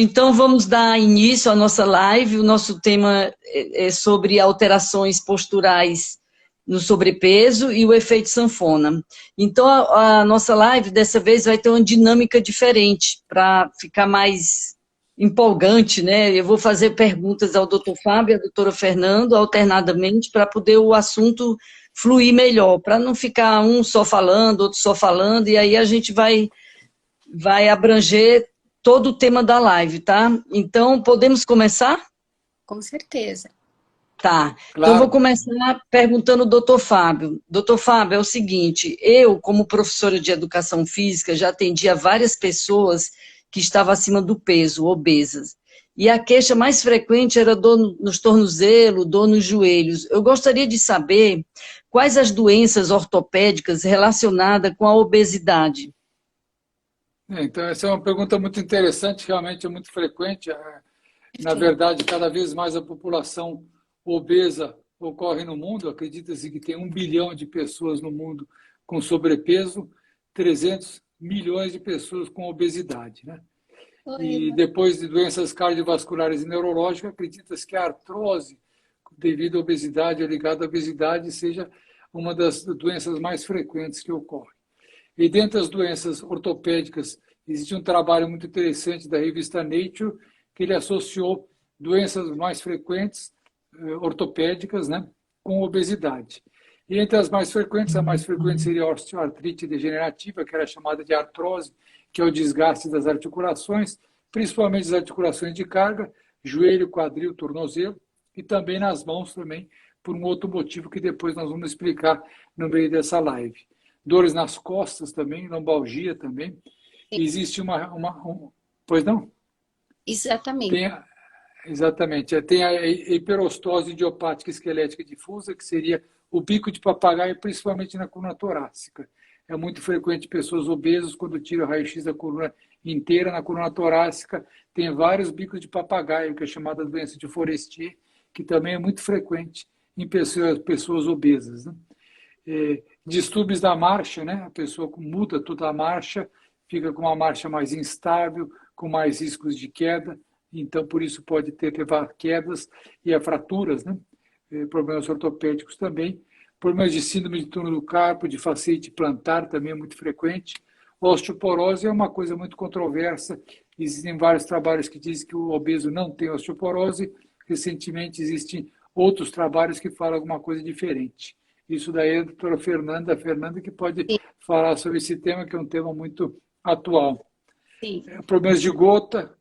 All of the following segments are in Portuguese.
Então, vamos dar início à nossa live. O nosso tema é sobre alterações posturais no sobrepeso e o efeito sanfona. Então, a nossa live, dessa vez, vai ter uma dinâmica diferente, para ficar mais empolgante, né? Eu vou fazer perguntas ao Dr. Fábio e à doutora Fernanda, alternadamente, para poder o assunto fluir melhor, para não ficar um só falando, outro só falando, e aí a gente vai abranger todo o tema da live, tá? Então, podemos começar? Com certeza. Tá. Então, vou Claro. começar perguntando ao doutor Fábio. Doutor Fábio, é o seguinte, eu, como professora de educação física, já atendia várias pessoas que estavam acima do peso, obesas. E a queixa mais frequente era dor nos tornozelos, dor nos joelhos. Eu gostaria de saber quais as doenças ortopédicas relacionadas com a obesidade. Então, essa é uma pergunta muito interessante, realmente é muito frequente. Na Perfeito. verdade, cada vez mais a população obesa ocorre no mundo. Acredita-se que tem 1 bilhão de pessoas no mundo com sobrepeso, 300 milhões de pessoas com obesidade, né? E depois de doenças cardiovasculares e neurológicas, acredita-se que a artrose, devido à obesidade ou ligada à obesidade, seja uma das doenças mais frequentes que ocorrem. E dentre as doenças ortopédicas, existe um trabalho muito interessante da revista Nature, que ele associou doenças mais frequentes, ortopédicas, né, com obesidade. E entre as mais frequentes, a mais frequente seria a osteoartrite degenerativa, que era chamada de artrose, que é o desgaste das articulações, principalmente as articulações de carga, joelho, quadril, tornozelo, e também nas mãos também, por um outro motivo que depois nós vamos explicar no meio dessa live. Dores nas costas também, lombalgia também. Existe pois não? Exatamente. Tem, exatamente. Tem a hiperostose idiopática esquelética difusa, que seria o bico de papagaio, principalmente na coluna torácica. É muito frequente pessoas obesas, quando tiram o raio-x da coluna inteira, na coluna torácica, tem vários bicos de papagaio, que é chamada doença de Forestier, que também é muito frequente em pessoas obesas, né? Distúrbios da marcha, né? A pessoa muda toda a marcha, fica com uma marcha mais instável, com mais riscos de queda, então por isso pode levar quedas e a fraturas, né? Problemas ortopédicos também, problemas de síndrome de túnel do carpo, de fasciite plantar também é muito frequente. A osteoporose é uma coisa muito controversa, existem vários trabalhos que dizem que o obeso não tem osteoporose, recentemente existem outros trabalhos que falam alguma coisa diferente. Isso daí é a doutora Fernanda que pode Sim, falar sobre esse tema, que é um tema muito atual. sim. Problemas de gota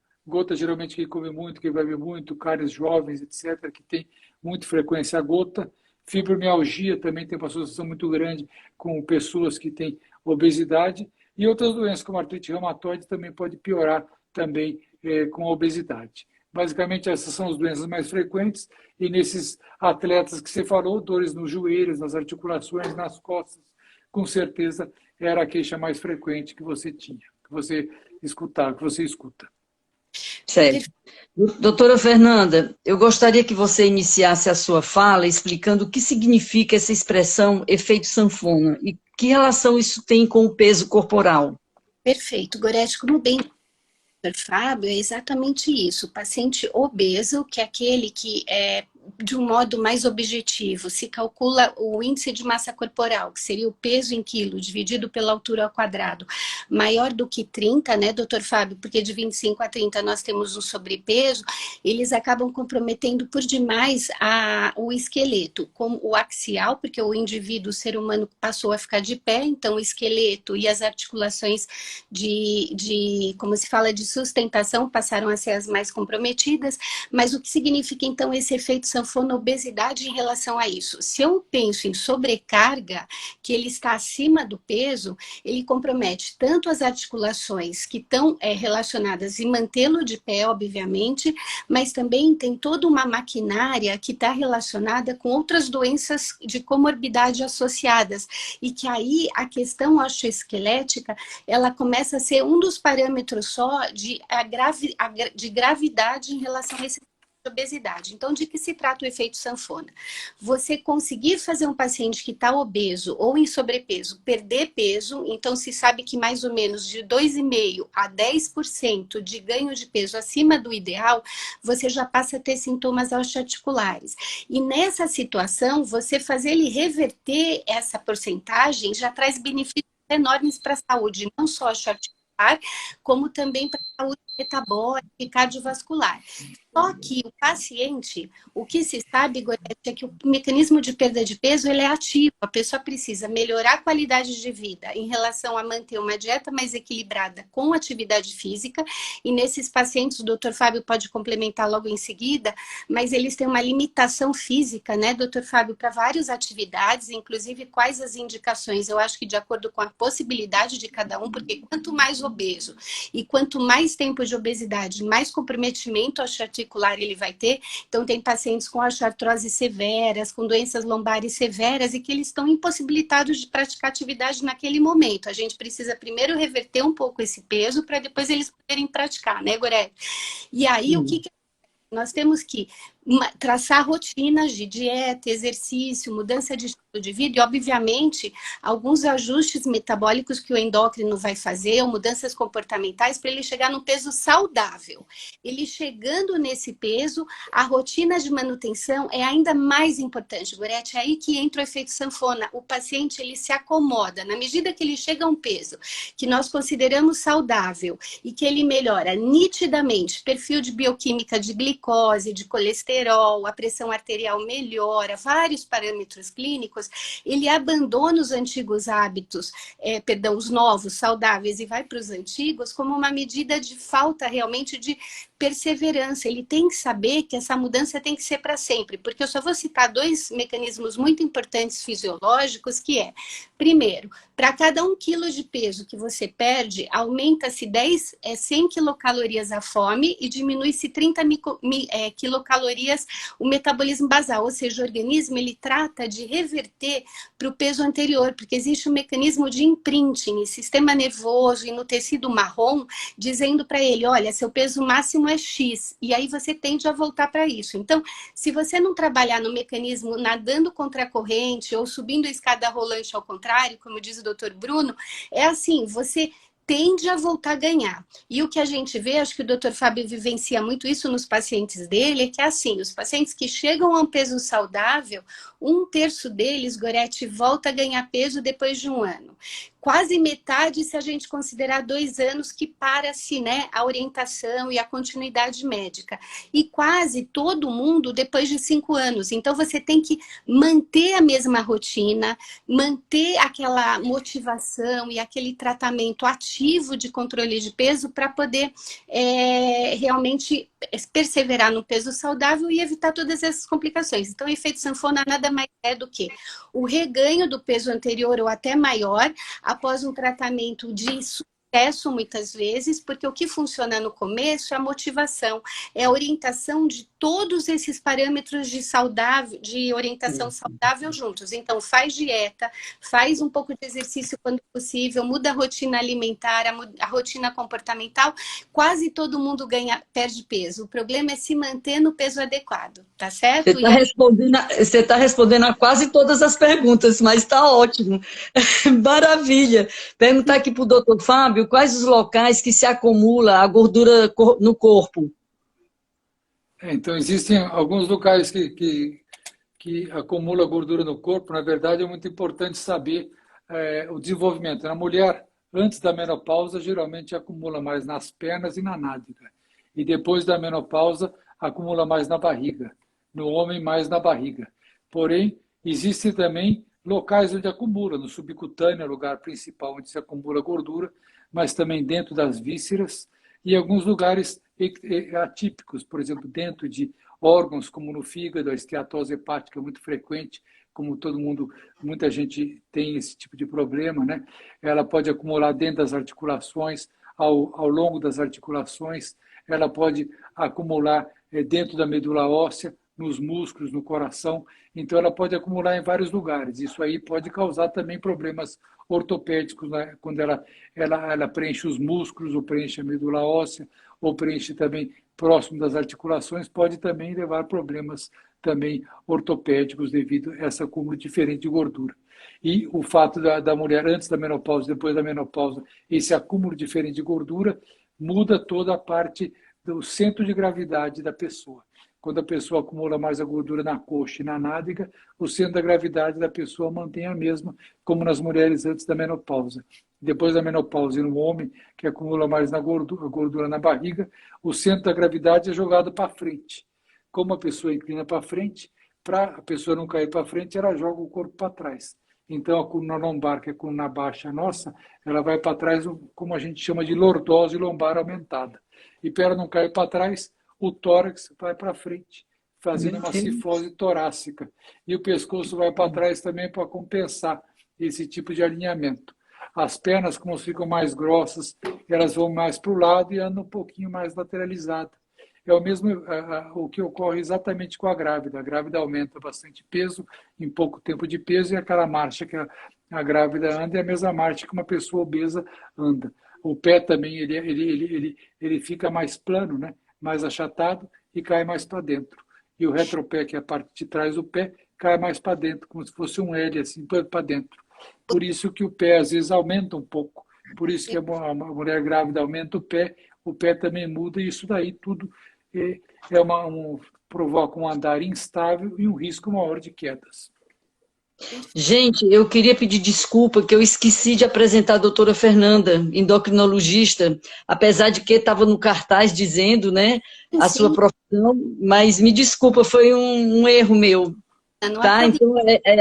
geralmente quem come muito, quem bebe muito, carnes jovens, etc., que tem muita frequência a gota. Fibromialgia também tem uma associação muito grande com pessoas que têm obesidade. E outras doenças, como artrite reumatoide, também pode piorar também com a obesidade. Basicamente, essas são as doenças mais frequentes, e nesses atletas que você falou, dores nos joelhos, nas articulações, nas costas, com certeza era a queixa mais frequente que você tinha, que você escutava, que você escuta. Certo. Doutora Fernanda, eu gostaria que você iniciasse a sua fala explicando o que significa essa expressão efeito sanfona e que relação isso tem com o peso corporal. Perfeito, Gorete, como bem Fábio, é exatamente isso. O paciente obeso, que é aquele que de um modo mais objetivo, se calcula o índice de massa corporal, que seria o peso em quilo dividido pela altura ao quadrado, maior do que 30, né, doutor Fábio? Porque de 25 a 30 nós temos um sobrepeso, eles acabam comprometendo por demais o esqueleto, como o axial, porque o indivíduo, o ser humano, passou a ficar de pé, então o esqueleto e as articulações como se fala, de sustentação passaram a ser as mais comprometidas, mas o que significa então esse efeito sanfona obesidade em relação a isso? Se eu penso em sobrecarga, que ele está acima do peso, ele compromete tanto as articulações que estão relacionadas em mantê-lo de pé, obviamente, mas também tem toda uma maquinária que está relacionada com outras doenças de comorbidade associadas, e que aí a questão osteoesquelética, ela começa a ser um dos parâmetros só de gravidade em relação a esse obesidade. Então, de que se trata o efeito sanfona? Você conseguir fazer um paciente que está obeso ou em sobrepeso perder peso, então se sabe que mais ou menos de 2,5% a 10% de ganho de peso acima do ideal, você já passa a ter sintomas osteoarticulares. E nessa situação, você fazer ele reverter essa porcentagem já traz benefícios enormes para a saúde, não só osteoarticular, como também para a saúde metabólica e cardiovascular. Só que o paciente, o que se sabe, Gorete, é que o mecanismo de perda de peso ele é ativo. A pessoa precisa melhorar a qualidade de vida em relação a manter uma dieta mais equilibrada com atividade física. E nesses pacientes, o doutor Fábio pode complementar logo em seguida, mas eles têm uma limitação física, né, doutor Fábio, para várias atividades, inclusive quais as indicações. Eu acho que de acordo com a possibilidade de cada um, porque quanto mais obeso e quanto mais tempo de obesidade, mais comprometimento osteoarticular ele vai ter. Então, tem pacientes com osteoartrose severas, com doenças lombares severas e que eles estão impossibilitados de praticar atividade naquele momento. A gente precisa primeiro reverter um pouco esse peso para depois eles poderem praticar, né, Gorete? E aí, o que nós temos que traçar rotinas de dieta, exercício, mudança de estilo de vida e, obviamente, alguns ajustes metabólicos que o endócrino vai fazer, ou mudanças comportamentais, para ele chegar num peso saudável. Ele chegando nesse peso, a rotina de manutenção é ainda mais importante, Gorete. É aí que entra o efeito sanfona. O paciente, ele se acomoda. Na medida que ele chega a um peso que nós consideramos saudável e que ele melhora nitidamente perfil de bioquímica de glicose, de colesterol, a pressão arterial melhora, vários parâmetros clínicos, ele abandona os antigos hábitos, os novos, saudáveis, e vai para os antigos como uma medida de falta realmente de perseverança. Ele tem que saber que essa mudança tem que ser para sempre, porque eu só vou citar dois mecanismos muito importantes fisiológicos, que é, primeiro, para cada 1 quilo de peso que você perde, aumenta-se 100 quilocalorias a fome e diminui-se 30 quilocalorias o metabolismo basal, ou seja, o organismo ele trata de reverter para o peso anterior, porque existe um mecanismo de imprinting no sistema nervoso e no tecido marrom, dizendo para ele, olha, seu peso máximo é X, e aí você tende a voltar para isso. Então, se você não trabalhar no mecanismo nadando contra a corrente ou subindo a escada rolante ao contrário, como diz o Dr. Bruno, é assim, você tende a voltar a ganhar. E o que a gente vê, acho que o Dr. Fábio vivencia muito isso nos pacientes dele, é que é assim, os pacientes que chegam a um peso saudável, 1/3 deles, Gorete, volta a ganhar peso depois de 1 ano. Quase metade, se a gente considerar 2 anos, que para-se, né, a orientação e a continuidade médica. E quase todo mundo depois de 5 anos. Então, você tem que manter a mesma rotina, manter aquela motivação e aquele tratamento ativo de controle de peso para poder realmente perseverar no peso saudável e evitar todas essas complicações. Então, o efeito sanfona nada mais é do que o reganho do peso anterior ou até maior, após um tratamento de sucesso, muitas vezes, porque o que funciona no começo é a motivação, é a orientação de todos esses parâmetros de orientação saudável juntos. Então, faz dieta, faz um pouco de exercício quando possível, muda a rotina alimentar, a rotina comportamental, quase todo mundo perde peso. O problema é se manter no peso adequado, tá certo? Você tá respondendo a quase todas as perguntas, mas está ótimo. Maravilha. Perguntar aqui para o doutor Fábio, quais os locais que se acumula a gordura no corpo? Então, existem alguns locais que acumula gordura no corpo. Na verdade, é muito importante saber o desenvolvimento. Na mulher, antes da menopausa, geralmente acumula mais nas pernas e na nádega. E depois da menopausa, acumula mais na barriga. No homem, mais na barriga. Porém, existem também locais onde acumula. No subcutâneo, é o lugar principal onde se acumula gordura, mas também dentro das vísceras e alguns lugares atípicos, por exemplo, dentro de órgãos como no fígado, a esteatose hepática é muito frequente, como muita gente tem esse tipo de problema, né? Ela pode acumular dentro das articulações, ao longo das articulações, ela pode acumular dentro da medula óssea, nos músculos, no coração, então ela pode acumular em vários lugares. Isso aí pode causar também problemas ortopédicos, né? Quando ela preenche os músculos, ou preenche a medula óssea, ou preenche também próximo das articulações, pode também levar a problemas também ortopédicos devido a esse acúmulo diferente de gordura. E o fato da mulher antes da menopausa, depois da menopausa, esse acúmulo diferente de gordura muda toda a parte do centro de gravidade da pessoa. Quando a pessoa acumula mais a gordura na coxa e na nádega, o centro da gravidade da pessoa mantém a mesma, como nas mulheres antes da menopausa. Depois da menopausa, e no homem, que acumula mais a gordura na barriga, o centro da gravidade é jogado para frente. Como a pessoa inclina para frente, para a pessoa não cair para frente, ela joga o corpo para trás. Então, a coluna lombar, que é a coluna baixa nossa, ela vai para trás, como a gente chama de lordose lombar aumentada. E para ela não cair para trás, o tórax vai para frente, fazendo uma cifose torácica. E o pescoço vai para trás também para compensar esse tipo de alinhamento. As pernas, como ficam mais grossas, elas vão mais para o lado e andam um pouquinho mais lateralizada. É o mesmo o que ocorre exatamente com a grávida. A grávida aumenta bastante peso em pouco tempo de peso e aquela marcha que a grávida anda é a mesma marcha que uma pessoa obesa anda. O pé também ele fica mais plano, né? Mais achatado e cai mais para dentro. E o retropé, que é a parte de trás do pé, cai mais para dentro, como se fosse um L, assim, para dentro. Por isso que o pé, às vezes, aumenta um pouco. Por isso que a mulher grávida aumenta o pé também muda, e isso daí tudo provoca um andar instável e um risco maior de quedas. Gente, eu queria pedir desculpa que eu esqueci de apresentar a doutora Fernanda, endocrinologista, apesar de que estava no cartaz dizendo, né, a sua profissão, mas me desculpa, foi um erro meu. Tá? Então,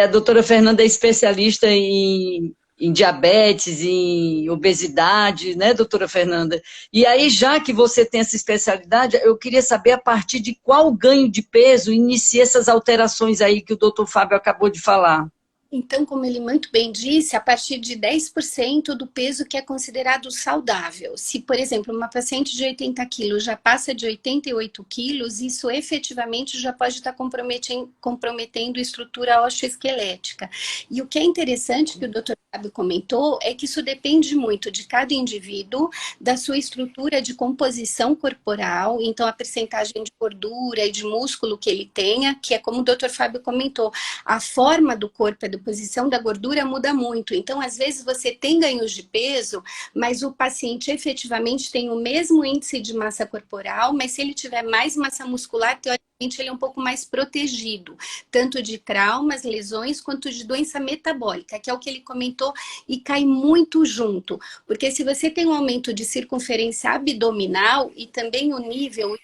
a doutora Fernanda é especialista em diabetes, em obesidade, né, doutora Fernanda? E aí, já que você tem essa especialidade, eu queria saber a partir de qual ganho de peso inicia essas alterações aí que o doutor Fábio acabou de falar. Então, como ele muito bem disse, a partir de 10% do peso que é considerado saudável. Se, por exemplo, uma paciente de 80 quilos já passa de 88 quilos, isso efetivamente já pode estar comprometendo a estrutura osteoesquelética. E o que é interessante que o Dr. Fábio comentou é que isso depende muito de cada indivíduo, da sua estrutura de composição corporal, então a percentagem de gordura e de músculo que ele tenha, que é como o Dr. Fábio comentou, a forma do corpo, a deposição da gordura muda muito. Então, às vezes você tem ganhos de peso, mas o paciente efetivamente tem o mesmo índice de massa corporal, mas se ele tiver mais massa muscular, teoricamente ele é um pouco mais protegido, tanto de traumas, lesões, quanto de doença metabólica, que é o que ele comentou, e cai muito junto. Porque se você tem um aumento de circunferência abdominal e também o nível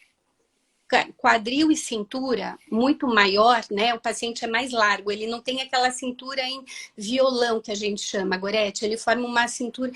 quadril e cintura muito maior, né? O paciente é mais largo, ele não tem aquela cintura em violão que a gente chama, Gorete, ele forma uma cintura,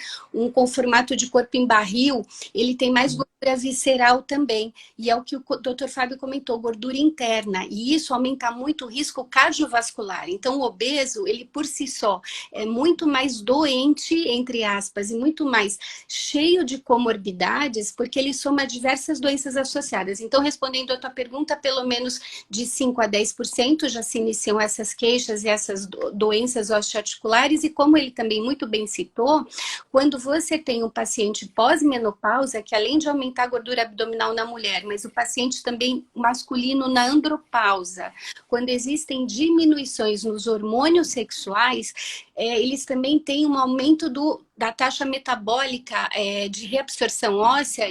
com formato de corpo em barril, ele tem mais gordura visceral também, e é o que o Dr. Fábio comentou, gordura interna, e isso aumenta muito o risco cardiovascular. Então o obeso, ele por si só é muito mais doente, entre aspas, e muito mais cheio de comorbidades, porque ele soma diversas doenças associadas. Então, respondendo a tua pergunta, pelo menos de 5 a 10% já se iniciam essas queixas e essas doenças osteoarticulares, e como ele também muito bem citou, quando você tem um paciente pós-menopausa, que além de aumentar a gordura abdominal na mulher, mas o paciente também masculino na andropausa, quando existem diminuições nos hormônios sexuais, eles também têm um aumento da taxa metabólica de reabsorção óssea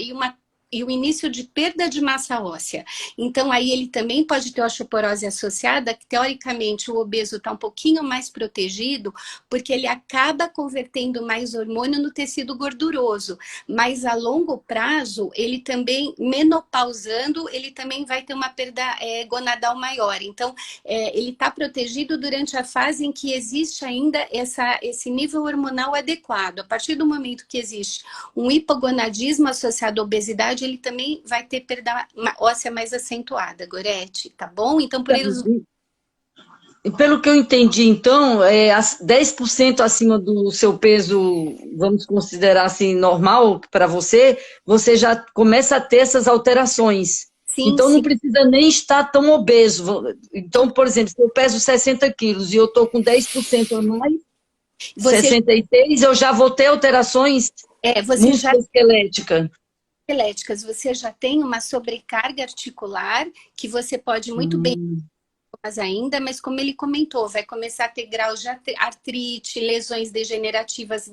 e o início de perda de massa óssea. Então, aí ele também pode ter osteoporose associada, que teoricamente o obeso está um pouquinho mais protegido, porque ele acaba convertendo mais hormônio no tecido gorduroso. Mas a longo prazo, ele também, menopausando, ele também vai ter uma perda gonadal maior. Então, ele está protegido durante a fase em que existe ainda esse nível hormonal adequado. A partir do momento que existe um hipogonadismo associado à obesidade, ele também vai ter perda óssea mais acentuada, Gorete, tá bom? Então, por eles... Pelo que eu entendi, então, 10% acima do seu peso, vamos considerar assim, normal para você, você já começa a ter essas alterações. Sim, então, não precisa nem estar tão obeso. Então, por exemplo, se eu peso 60 quilos e eu estou com 10% a mais, 66, eu já vou ter alterações musculoesqueléticas. esqueléticas, você já tem uma sobrecarga articular que você pode muito bem mas ainda, mas como ele comentou, vai começar a ter graus de artrite, lesões degenerativas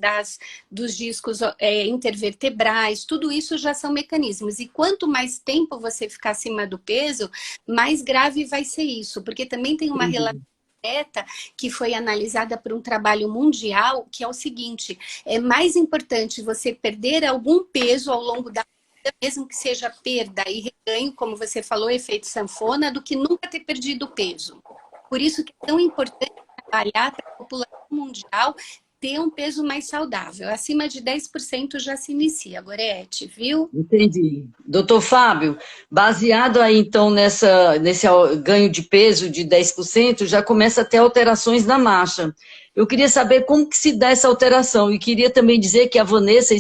dos discos intervertebrais, tudo isso já são mecanismos. E quanto mais tempo você ficar acima do peso, mais grave vai ser isso, porque também tem uma relação direta que foi analisada por um trabalho mundial, que é o seguinte, é mais importante você perder algum peso ao longo da mesmo que seja perda e reganho, como você falou, efeito sanfona, do que nunca ter perdido peso. Por isso que é tão importante trabalhar para a população mundial ter um peso mais saudável. Acima de 10% já se inicia, Gorete, viu? Entendi. Doutor Fábio, baseado aí então nesse ganho de peso de 10%, já começa a ter alterações na marcha. Eu queria saber como que se dá essa alteração e queria também dizer que a Vanessa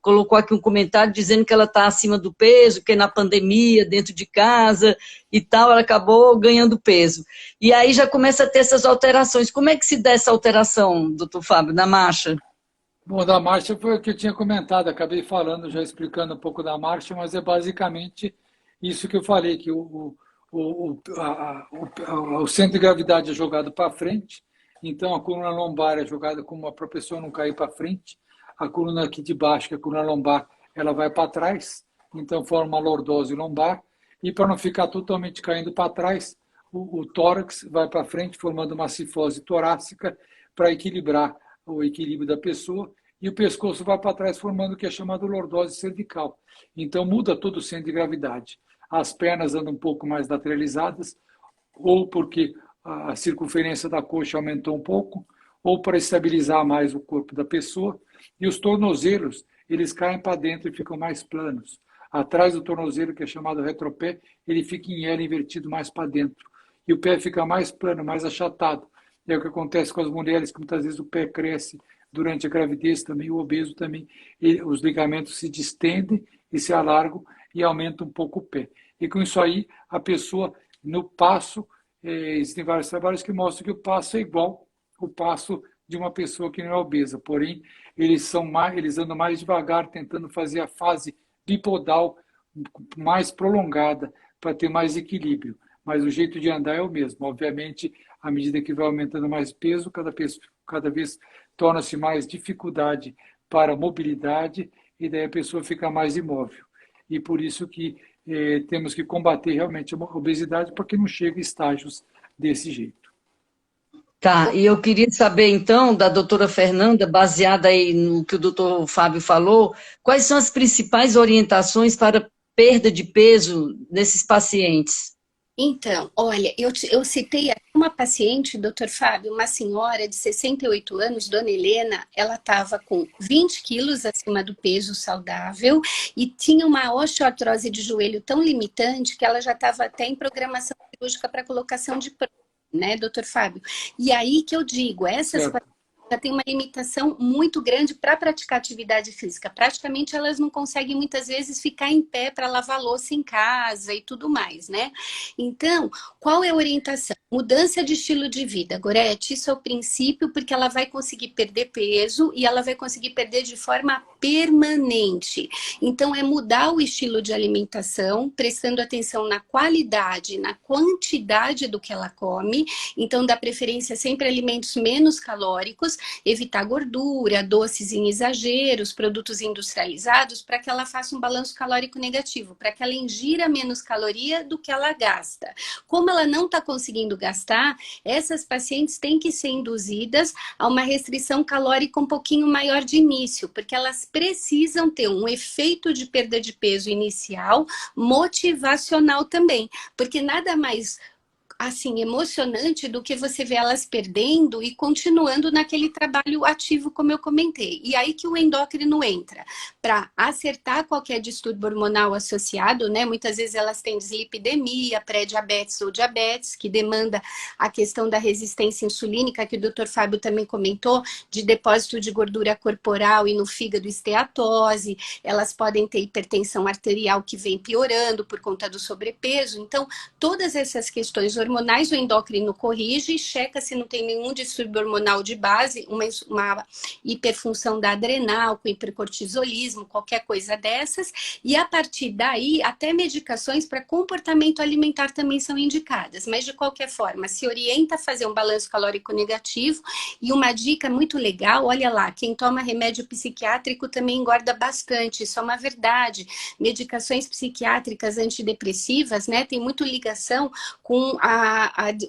colocou aqui um comentário dizendo que ela está acima do peso, que na pandemia, dentro de casa e tal, ela acabou ganhando peso. E aí já começa a ter essas alterações. Como é que se dá essa alteração, doutor Fábio, na marcha? Bom, da marcha foi o que eu tinha comentado, acabei falando, já explicando um pouco da marcha, mas é basicamente isso que eu falei, que o centro de gravidade é jogado para frente, então a coluna lombar é jogada como para a pessoa não cair para frente, a coluna aqui de baixo, que é a coluna lombar, ela vai para trás, então forma uma lordose lombar, e para não ficar totalmente caindo para trás, o tórax vai para frente, formando uma cifose torácica para equilibrar o equilíbrio da pessoa, e o pescoço vai para trás, formando o que é chamado lordose cervical. Então muda todo o centro de gravidade. As pernas andam um pouco mais lateralizadas, ou porque a circunferência da coxa aumentou um pouco, ou para estabilizar mais o corpo da pessoa, e os tornozelos, eles caem para dentro e ficam mais planos. Atrás do tornozelo, que é chamado retropé, ele fica em L invertido mais para dentro. E o pé fica mais plano, mais achatado. É o que acontece com as mulheres, que muitas vezes o pé cresce durante a gravidez também, o obeso também. Os ligamentos se distendem e se alargam e aumenta um pouco o pé. E com isso aí, a pessoa, no passo, existem vários trabalhos que mostram que o passo é igual ao passo de uma pessoa que não é obesa. Porém, eles andam mais devagar, tentando fazer a fase bipodal mais prolongada para ter mais equilíbrio. Mas o jeito de andar é o mesmo. Obviamente, à medida que vai aumentando mais peso, cada vez torna-se mais dificuldade para a mobilidade e daí a pessoa fica mais imóvel. E por isso que temos que combater realmente a obesidade para que não chegue a estágios desse jeito. Tá, e eu queria saber então da doutora Fernanda, baseada aí no que o doutor Fábio falou, quais são as principais orientações para perda de peso nesses pacientes? Então, olha, eu citei aqui uma paciente, doutor Fábio, uma senhora de 68 anos, dona Helena, ela estava com 20 quilos acima do peso saudável e tinha uma osteoartrose de joelho tão limitante que ela já estava até em programação cirúrgica para colocação de prótese, né, doutor Fábio? E aí que eu digo, essas pacientes já tem uma limitação muito grande para praticar atividade física. Praticamente elas não conseguem muitas vezes ficar em pé para lavar louça em casa e tudo mais, né? Então, qual é a orientação? Mudança de estilo de vida, Gorete, isso é o princípio, porque ela vai conseguir perder peso e ela vai conseguir perder de forma permanente. Então, é mudar o estilo de alimentação, prestando atenção na qualidade, na quantidade do que ela come. Então, dá preferência sempre a alimentos menos calóricos, evitar gordura, doces em exageros, produtos industrializados, para que ela faça um balanço calórico negativo, para que ela ingira menos caloria do que ela gasta. Como ela não está conseguindo gastar, essas pacientes têm que ser induzidas a uma restrição calórica um pouquinho maior de início, porque elas precisam ter um efeito de perda de peso inicial, motivacional também, porque nada mais assim, emocionante do que você vê elas perdendo e continuando naquele trabalho ativo, como eu comentei. E aí que o endócrino entra, para acertar qualquer distúrbio hormonal associado, né? Muitas vezes elas têm dislipidemia, pré-diabetes ou diabetes, que demanda a questão da resistência insulínica, que o Dr. Fábio também comentou, de depósito de gordura corporal e no fígado esteatose. Elas podem ter hipertensão arterial que vem piorando por conta do sobrepeso. Então, todas essas questões hormonais, o endócrino corrige, checa se não tem nenhum distúrbio hormonal de base, uma hiperfunção da adrenal, com hipercortisolismo, qualquer coisa dessas, e a partir daí, até medicações para comportamento alimentar também são indicadas, mas de qualquer forma, se orienta a fazer um balanço calórico negativo, e uma dica muito legal, olha lá, quem toma remédio psiquiátrico também engorda bastante, isso é uma verdade. Medicações psiquiátricas antidepressivas, né, tem muito ligação com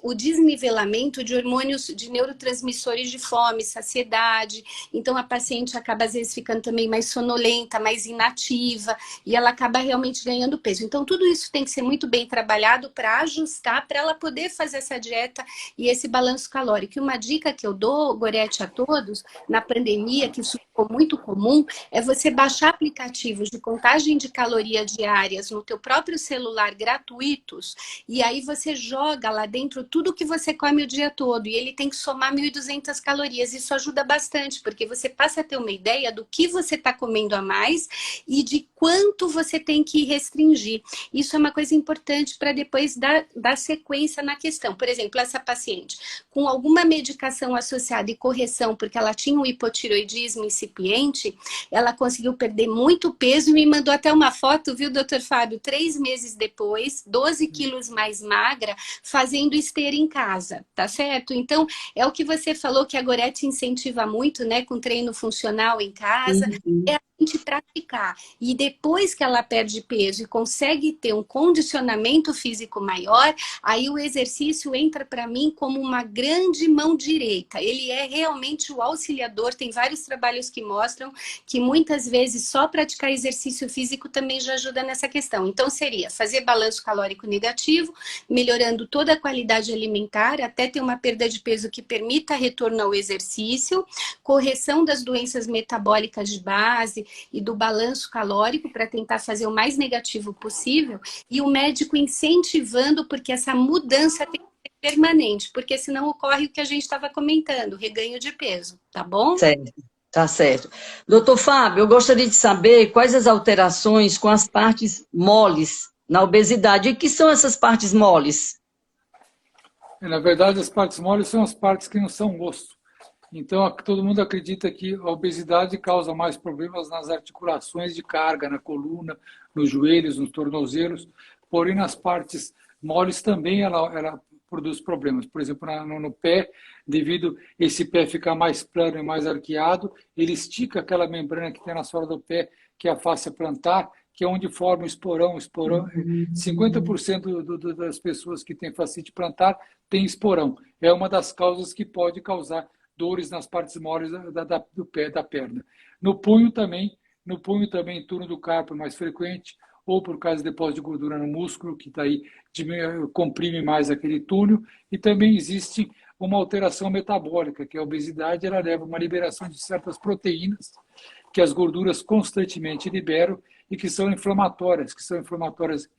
o desnivelamento de hormônios, de neurotransmissores de fome, saciedade, então a paciente acaba às vezes ficando também mais sonolenta, mais inativa, e ela acaba realmente ganhando peso. Então tudo isso tem que ser muito bem trabalhado para ajustar, para ela poder fazer essa dieta e esse balanço calórico. E uma dica que eu dou, Gorete, a todos, na pandemia, que isso ficou muito comum, é você baixar aplicativos de contagem de caloria diárias no teu próprio celular gratuitos, e aí você joga lá dentro tudo que você come o dia todo, e ele tem que somar 1.200 calorias. Isso ajuda bastante, porque você passa a ter uma ideia do que você está comendo a mais e de quanto você tem que restringir. Isso é uma coisa importante para depois dar sequência na questão. Por exemplo, essa paciente com alguma medicação associada e correção, porque ela tinha um hipotiroidismo incipiente, ela conseguiu perder muito peso e me mandou até uma foto, viu, doutor Fábio? 3 meses depois, 12 quilos mais magra, fazendo esteira em casa, tá certo? Então, é o que você falou que a Gorete incentiva muito, né, com treino funcional em casa, é a gente praticar. E depois que ela perde peso e consegue ter um condicionamento físico maior, aí o exercício entra para mim como uma grande mão direita. Ele é realmente o auxiliador, tem vários trabalhos que mostram que muitas vezes só praticar exercício físico também já ajuda nessa questão. Então seria fazer balanço calórico negativo, melhorando toda a qualidade alimentar, até ter uma perda de peso que permita retorno ao exercício, correção das doenças metabólicas de base e do balanço calórico para tentar fazer o mais negativo possível, e o médico incentivando, porque essa mudança tem que ser permanente, porque senão ocorre o que a gente estava comentando, reganho de peso, tá bom? Certo, tá certo. Doutor Fábio, eu gostaria de saber quais as alterações com as partes moles na obesidade. E que são essas partes moles? Na verdade, as partes moles são as partes que não são osso. Então, todo mundo acredita que a obesidade causa mais problemas nas articulações de carga, na coluna, nos joelhos, nos tornozelos, porém nas partes moles também ela produz problemas. Por exemplo, no pé, devido esse pé ficar mais plano e mais arqueado, ele estica aquela membrana que tem na sola do pé, que é a fáscia plantar, que é onde forma o esporão. 50% das pessoas que têm fascite plantar têm esporão. É uma das causas que pode causar dores nas partes moles do pé, da perna. No punho também, túnel do carpo é mais frequente, ou por causa de depósito de gordura no músculo, que daí comprime mais aquele túnel, e também existe uma alteração metabólica, que a obesidade ela leva a uma liberação de certas proteínas, que as gorduras constantemente liberam, e que são inflamatórias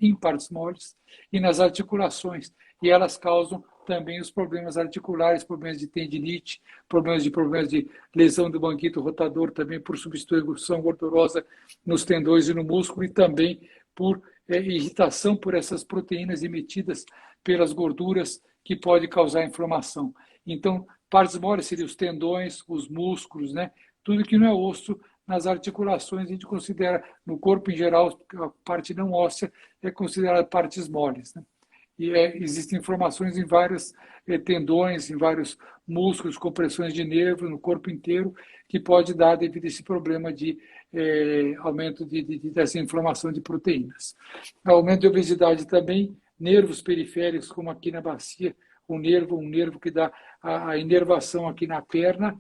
em partes moles e nas articulações, e elas causam também os problemas articulares, problemas de tendinite, problemas de lesão do banquito rotador, também por substituição gordurosa nos tendões e no músculo, e também por irritação por essas proteínas emitidas pelas gorduras, que pode causar inflamação. Então, partes moles seriam os tendões, os músculos, né? Tudo que não é osso. Nas articulações, a gente considera, no corpo em geral, a parte não óssea é considerada partes moles, né? E existem inflamações em vários tendões, em vários músculos, compressões de nervo no corpo inteiro, que pode dar devido a esse problema de aumento dessa inflamação de proteínas. Aumento de obesidade também, nervos periféricos, como aqui na bacia, um nervo que dá a inervação aqui na perna,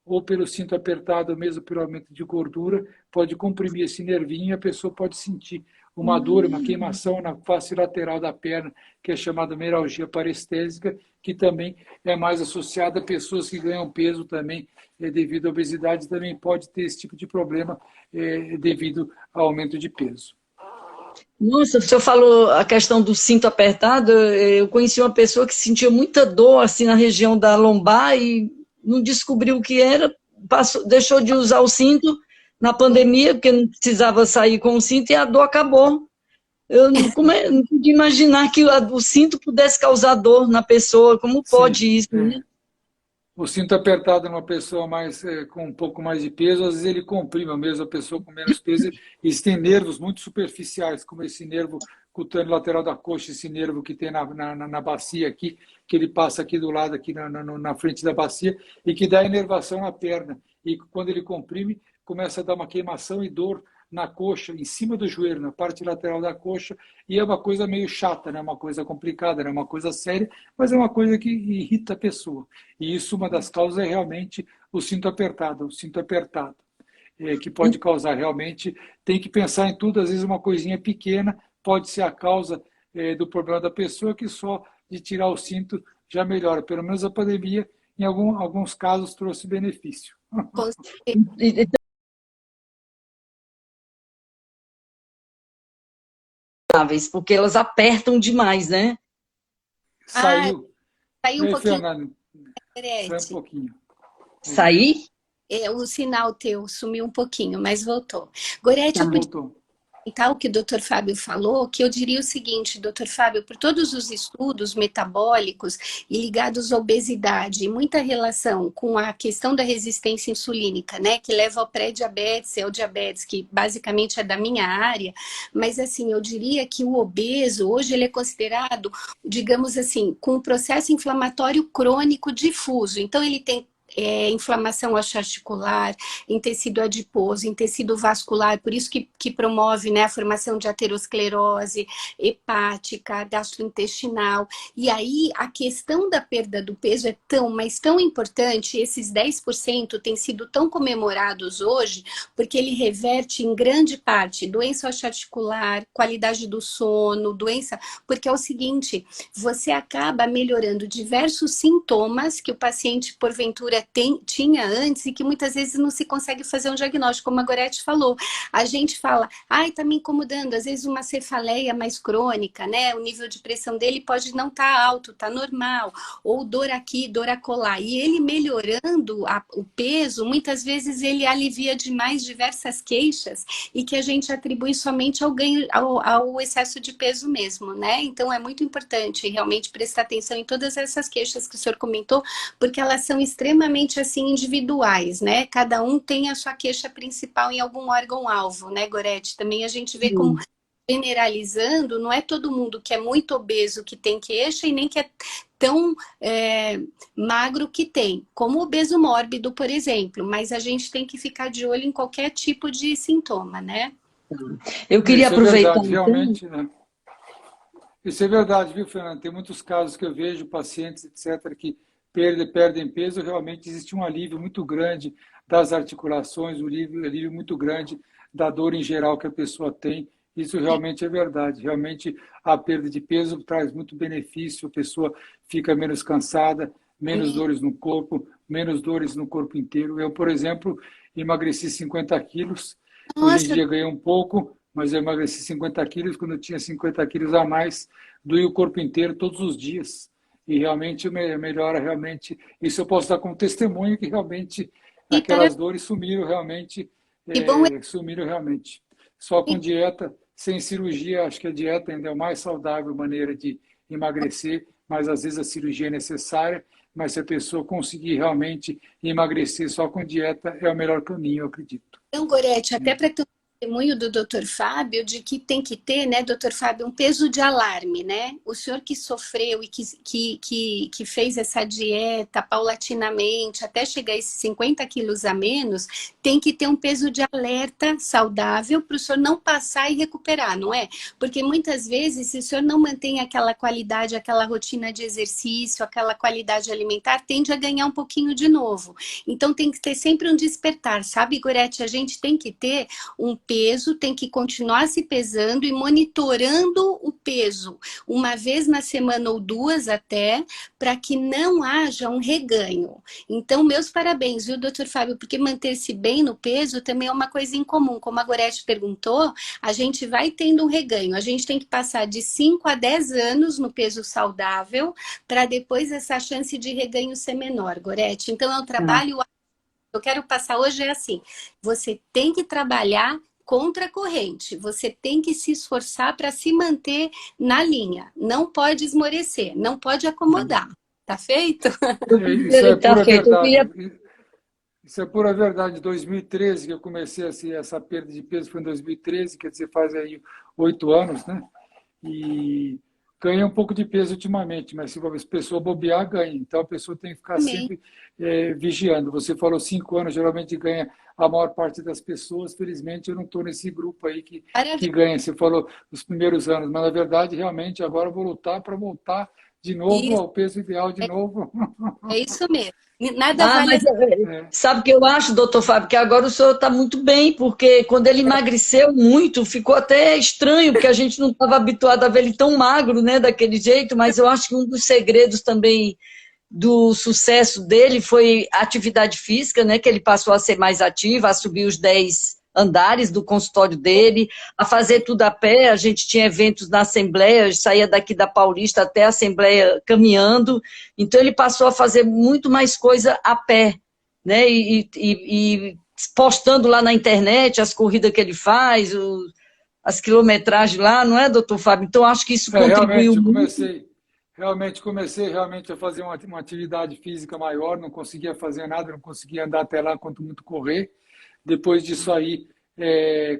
ou pelo cinto apertado, ou mesmo pelo aumento de gordura, pode comprimir esse nervinho e a pessoa pode sentir uma dor, uma queimação na face lateral da perna, que é chamada meralgia parestésica, que também é mais associada a pessoas que ganham peso também, devido à obesidade, também pode ter esse tipo de problema devido ao aumento de peso. Nossa, o senhor falou a questão do cinto apertado. Eu conheci uma pessoa que sentia muita dor assim na região da lombar e não descobriu o que era, deixou de usar o cinto na pandemia, porque não precisava sair com o cinto, e a dor acabou. Eu não podia imaginar que o cinto pudesse causar dor na pessoa. Como pode Sim, isso, né? O cinto apertado numa pessoa com um pouco mais de peso, às vezes ele comprime, mesmo a pessoa com menos peso, e tem nervos muito superficiais, como esse nervo cutâneo lateral da coxa, esse nervo que tem na bacia aqui, que ele passa aqui do lado, aqui na frente da bacia, e que dá inervação na perna. E quando ele comprime, começa a dar uma queimação e dor na coxa, em cima do joelho, na parte lateral da coxa, e é uma coisa meio chata, né? Uma coisa complicada, né? Uma coisa séria, mas é uma coisa que irrita a pessoa. E isso, uma das causas é realmente o cinto apertado, que pode causar realmente, tem que pensar em tudo, às vezes uma coisinha pequena pode ser a causa do problema da pessoa, que só de tirar o cinto já melhora. Pelo menos a pandemia, em alguns casos, trouxe benefício. Com certeza. Porque elas apertam demais, né? Ah, Saiu. saiu um Ei, pouquinho, Fernando, sai um Gorete. pouquinho. Sair? O sinal teu sumiu um pouquinho, mas voltou. Gorete, eu podia Voltou. comentar o que o doutor Fábio falou, que eu diria o seguinte, doutor Fábio, por todos os estudos metabólicos e ligados à obesidade, e muita relação com a questão da resistência insulínica, né, que leva ao pré-diabetes e ao diabetes, que basicamente é da minha área, mas assim, eu diria que o obeso, hoje ele é considerado, digamos assim, com um processo inflamatório crônico difuso, então ele tem inflamação osteoarticular, em tecido adiposo, em tecido vascular, por isso que promove, né, a formação de aterosclerose hepática, gastrointestinal. E aí a questão da perda do peso é tão, mas tão importante, esses 10% têm sido tão comemorados hoje, porque ele reverte em grande parte doença osteoarticular, qualidade do sono, doença, porque é o seguinte, você acaba melhorando diversos sintomas que o paciente, porventura, tinha antes e que muitas vezes não se consegue fazer um diagnóstico, como a Gorete falou. A gente fala, ai, tá me incomodando, às vezes uma cefaleia mais crônica, né? O nível de pressão dele pode não estar alto, tá normal, ou dor aqui, dor acolá. E ele melhorando o peso, muitas vezes ele alivia demais diversas queixas e que a gente atribui somente ao ganho, ao excesso de peso mesmo, né? Então é muito importante realmente prestar atenção em todas essas queixas que o senhor comentou, porque elas são extremamente assim individuais, né? Cada um tem a sua queixa principal em algum órgão-alvo, né, Gorete? Também a gente vê como, generalizando, não é todo mundo que é muito obeso que tem queixa e nem que é tão magro que tem, como o obeso mórbido, por exemplo, mas a gente tem que ficar de olho em qualquer tipo de sintoma, né? Eu queria Isso é aproveitar, verdade, então. realmente, né? Isso é verdade, viu, Fernando? Tem muitos casos que eu vejo, pacientes, etc., que perdem peso, realmente existe um alívio muito grande das articulações, um alívio muito grande da dor em geral que a pessoa tem. Isso realmente é verdade. Realmente a perda de peso traz muito benefício, a pessoa fica menos cansada, menos dores no corpo, menos dores no corpo inteiro. Eu, por exemplo, emagreci 50 quilos, hoje em Nossa, dia ganhei um pouco, mas eu emagreci 50 quilos, quando eu tinha 50 quilos a mais, doía o corpo inteiro todos os dias. E realmente melhora, realmente. Isso eu posso dar como testemunho que realmente e para aquelas dores sumiram realmente, e bom sumiram realmente. Só com dieta, sem cirurgia, acho que a dieta ainda é a mais saudável maneira de emagrecer, mas às vezes a cirurgia é necessária, mas se a pessoa conseguir realmente emagrecer só com dieta, é o melhor caminho, eu acredito. então, Gorete, até para ter um testemunho do Dr. Fábio de que tem que ter, né, Dr. Fábio, um peso de alarme, né? O senhor que sofreu e que fez essa dieta paulatinamente até chegar a esses 50 quilos a menos, tem que ter um peso de alerta saudável para o senhor não passar e recuperar, não é? Porque muitas vezes, se o senhor não mantém aquela qualidade, aquela rotina de exercício, aquela qualidade alimentar, tende a ganhar um pouquinho de novo. Então tem que ter sempre um despertar, sabe, Gorete? A gente tem que ter um peso, tem que continuar se pesando e monitorando o peso, uma vez na semana ou duas até, para que não haja um reganho. Então, meus parabéns, viu, doutor Fábio? Porque manter-se bem no peso também é uma coisa incomum. Como a Gorete perguntou, a gente vai tendo um reganho. A gente tem que passar de 5 a 10 anos no peso saudável, para depois essa chance de reganho ser menor, Gorete. Então, é um trabalho. Eu quero passar hoje é assim, você tem que trabalhar contra a corrente. Você tem que se esforçar para se manter na linha. Não pode esmorecer, não pode acomodar. Tá feito? Isso é Tá pura feito. Eu queria... verdade. Isso é pura verdade. Em 2013, que eu comecei essa perda de peso, foi em 2013, quer dizer, faz aí 8 anos, né? E ganha um pouco de peso ultimamente, mas se a pessoa bobear, ganha. Então a pessoa tem que ficar Amém. sempre vigiando. Você falou 5 anos, geralmente ganha a maior parte das pessoas. Felizmente eu não estou nesse grupo aí que Maravilha. ganha. Você falou os primeiros anos, mas na verdade, realmente, agora eu vou lutar para voltar de novo Isso, ao peso ideal de novo. é isso mesmo. Nada Ah, vale mas a É, sabe o que eu acho, doutor Fábio, que agora o senhor está muito bem, porque quando ele emagreceu muito, ficou até estranho, porque a gente não estava habituado a ver ele tão magro, né, daquele jeito, mas eu acho que um dos segredos também do sucesso dele foi a atividade física, né, que ele passou a ser mais ativo, a subir os 10 andares do consultório dele, a fazer tudo a pé. A gente tinha eventos na Assembleia, saía daqui da Paulista até a Assembleia caminhando, então ele passou a fazer muito mais coisa a pé, né, e postando lá na internet as corridas que ele faz, as quilometragens lá, não é, doutor Fábio? Então acho que isso contribuiu realmente, eu muito. comecei realmente a fazer uma atividade física maior, não conseguia fazer nada, não conseguia andar até lá, quanto muito correr. Depois disso aí,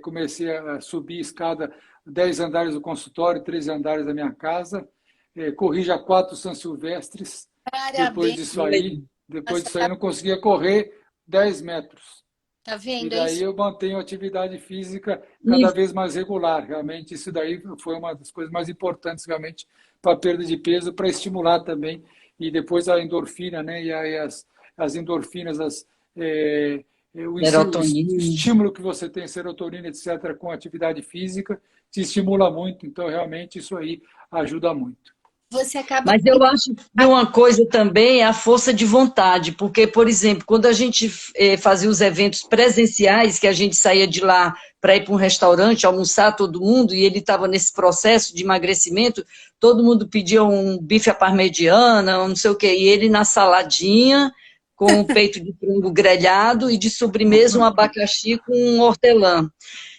comecei a subir escada, 10 andares do consultório, 13 andares da minha casa, corri já 4 São Silvestres. Depois parabéns. disso aí, depois Nossa, disso aí não conseguia correr 10 metros. tá E vendo? É daí isso. eu mantenho atividade física E cada vez mais regular. Realmente, isso daí foi uma das coisas mais importantes, realmente, para a perda de peso, para estimular também. E depois a endorfina, né? E aí as endorfinas, o serotonina. estímulo que você tem, serotonina, etc., com atividade física, te estimula muito. Então, realmente, isso aí ajuda muito. Você acaba. Mas eu acho que uma coisa também é a força de vontade, porque, por exemplo, quando a gente fazia os eventos presenciais, que a gente saía de lá para ir para um restaurante, almoçar todo mundo, e ele estava nesse processo de emagrecimento, todo mundo pedia um bife à parmegiana, um não sei o quê, e ele na saladinha, com um peito de frango grelhado, e de sobremesa um abacaxi com um hortelã.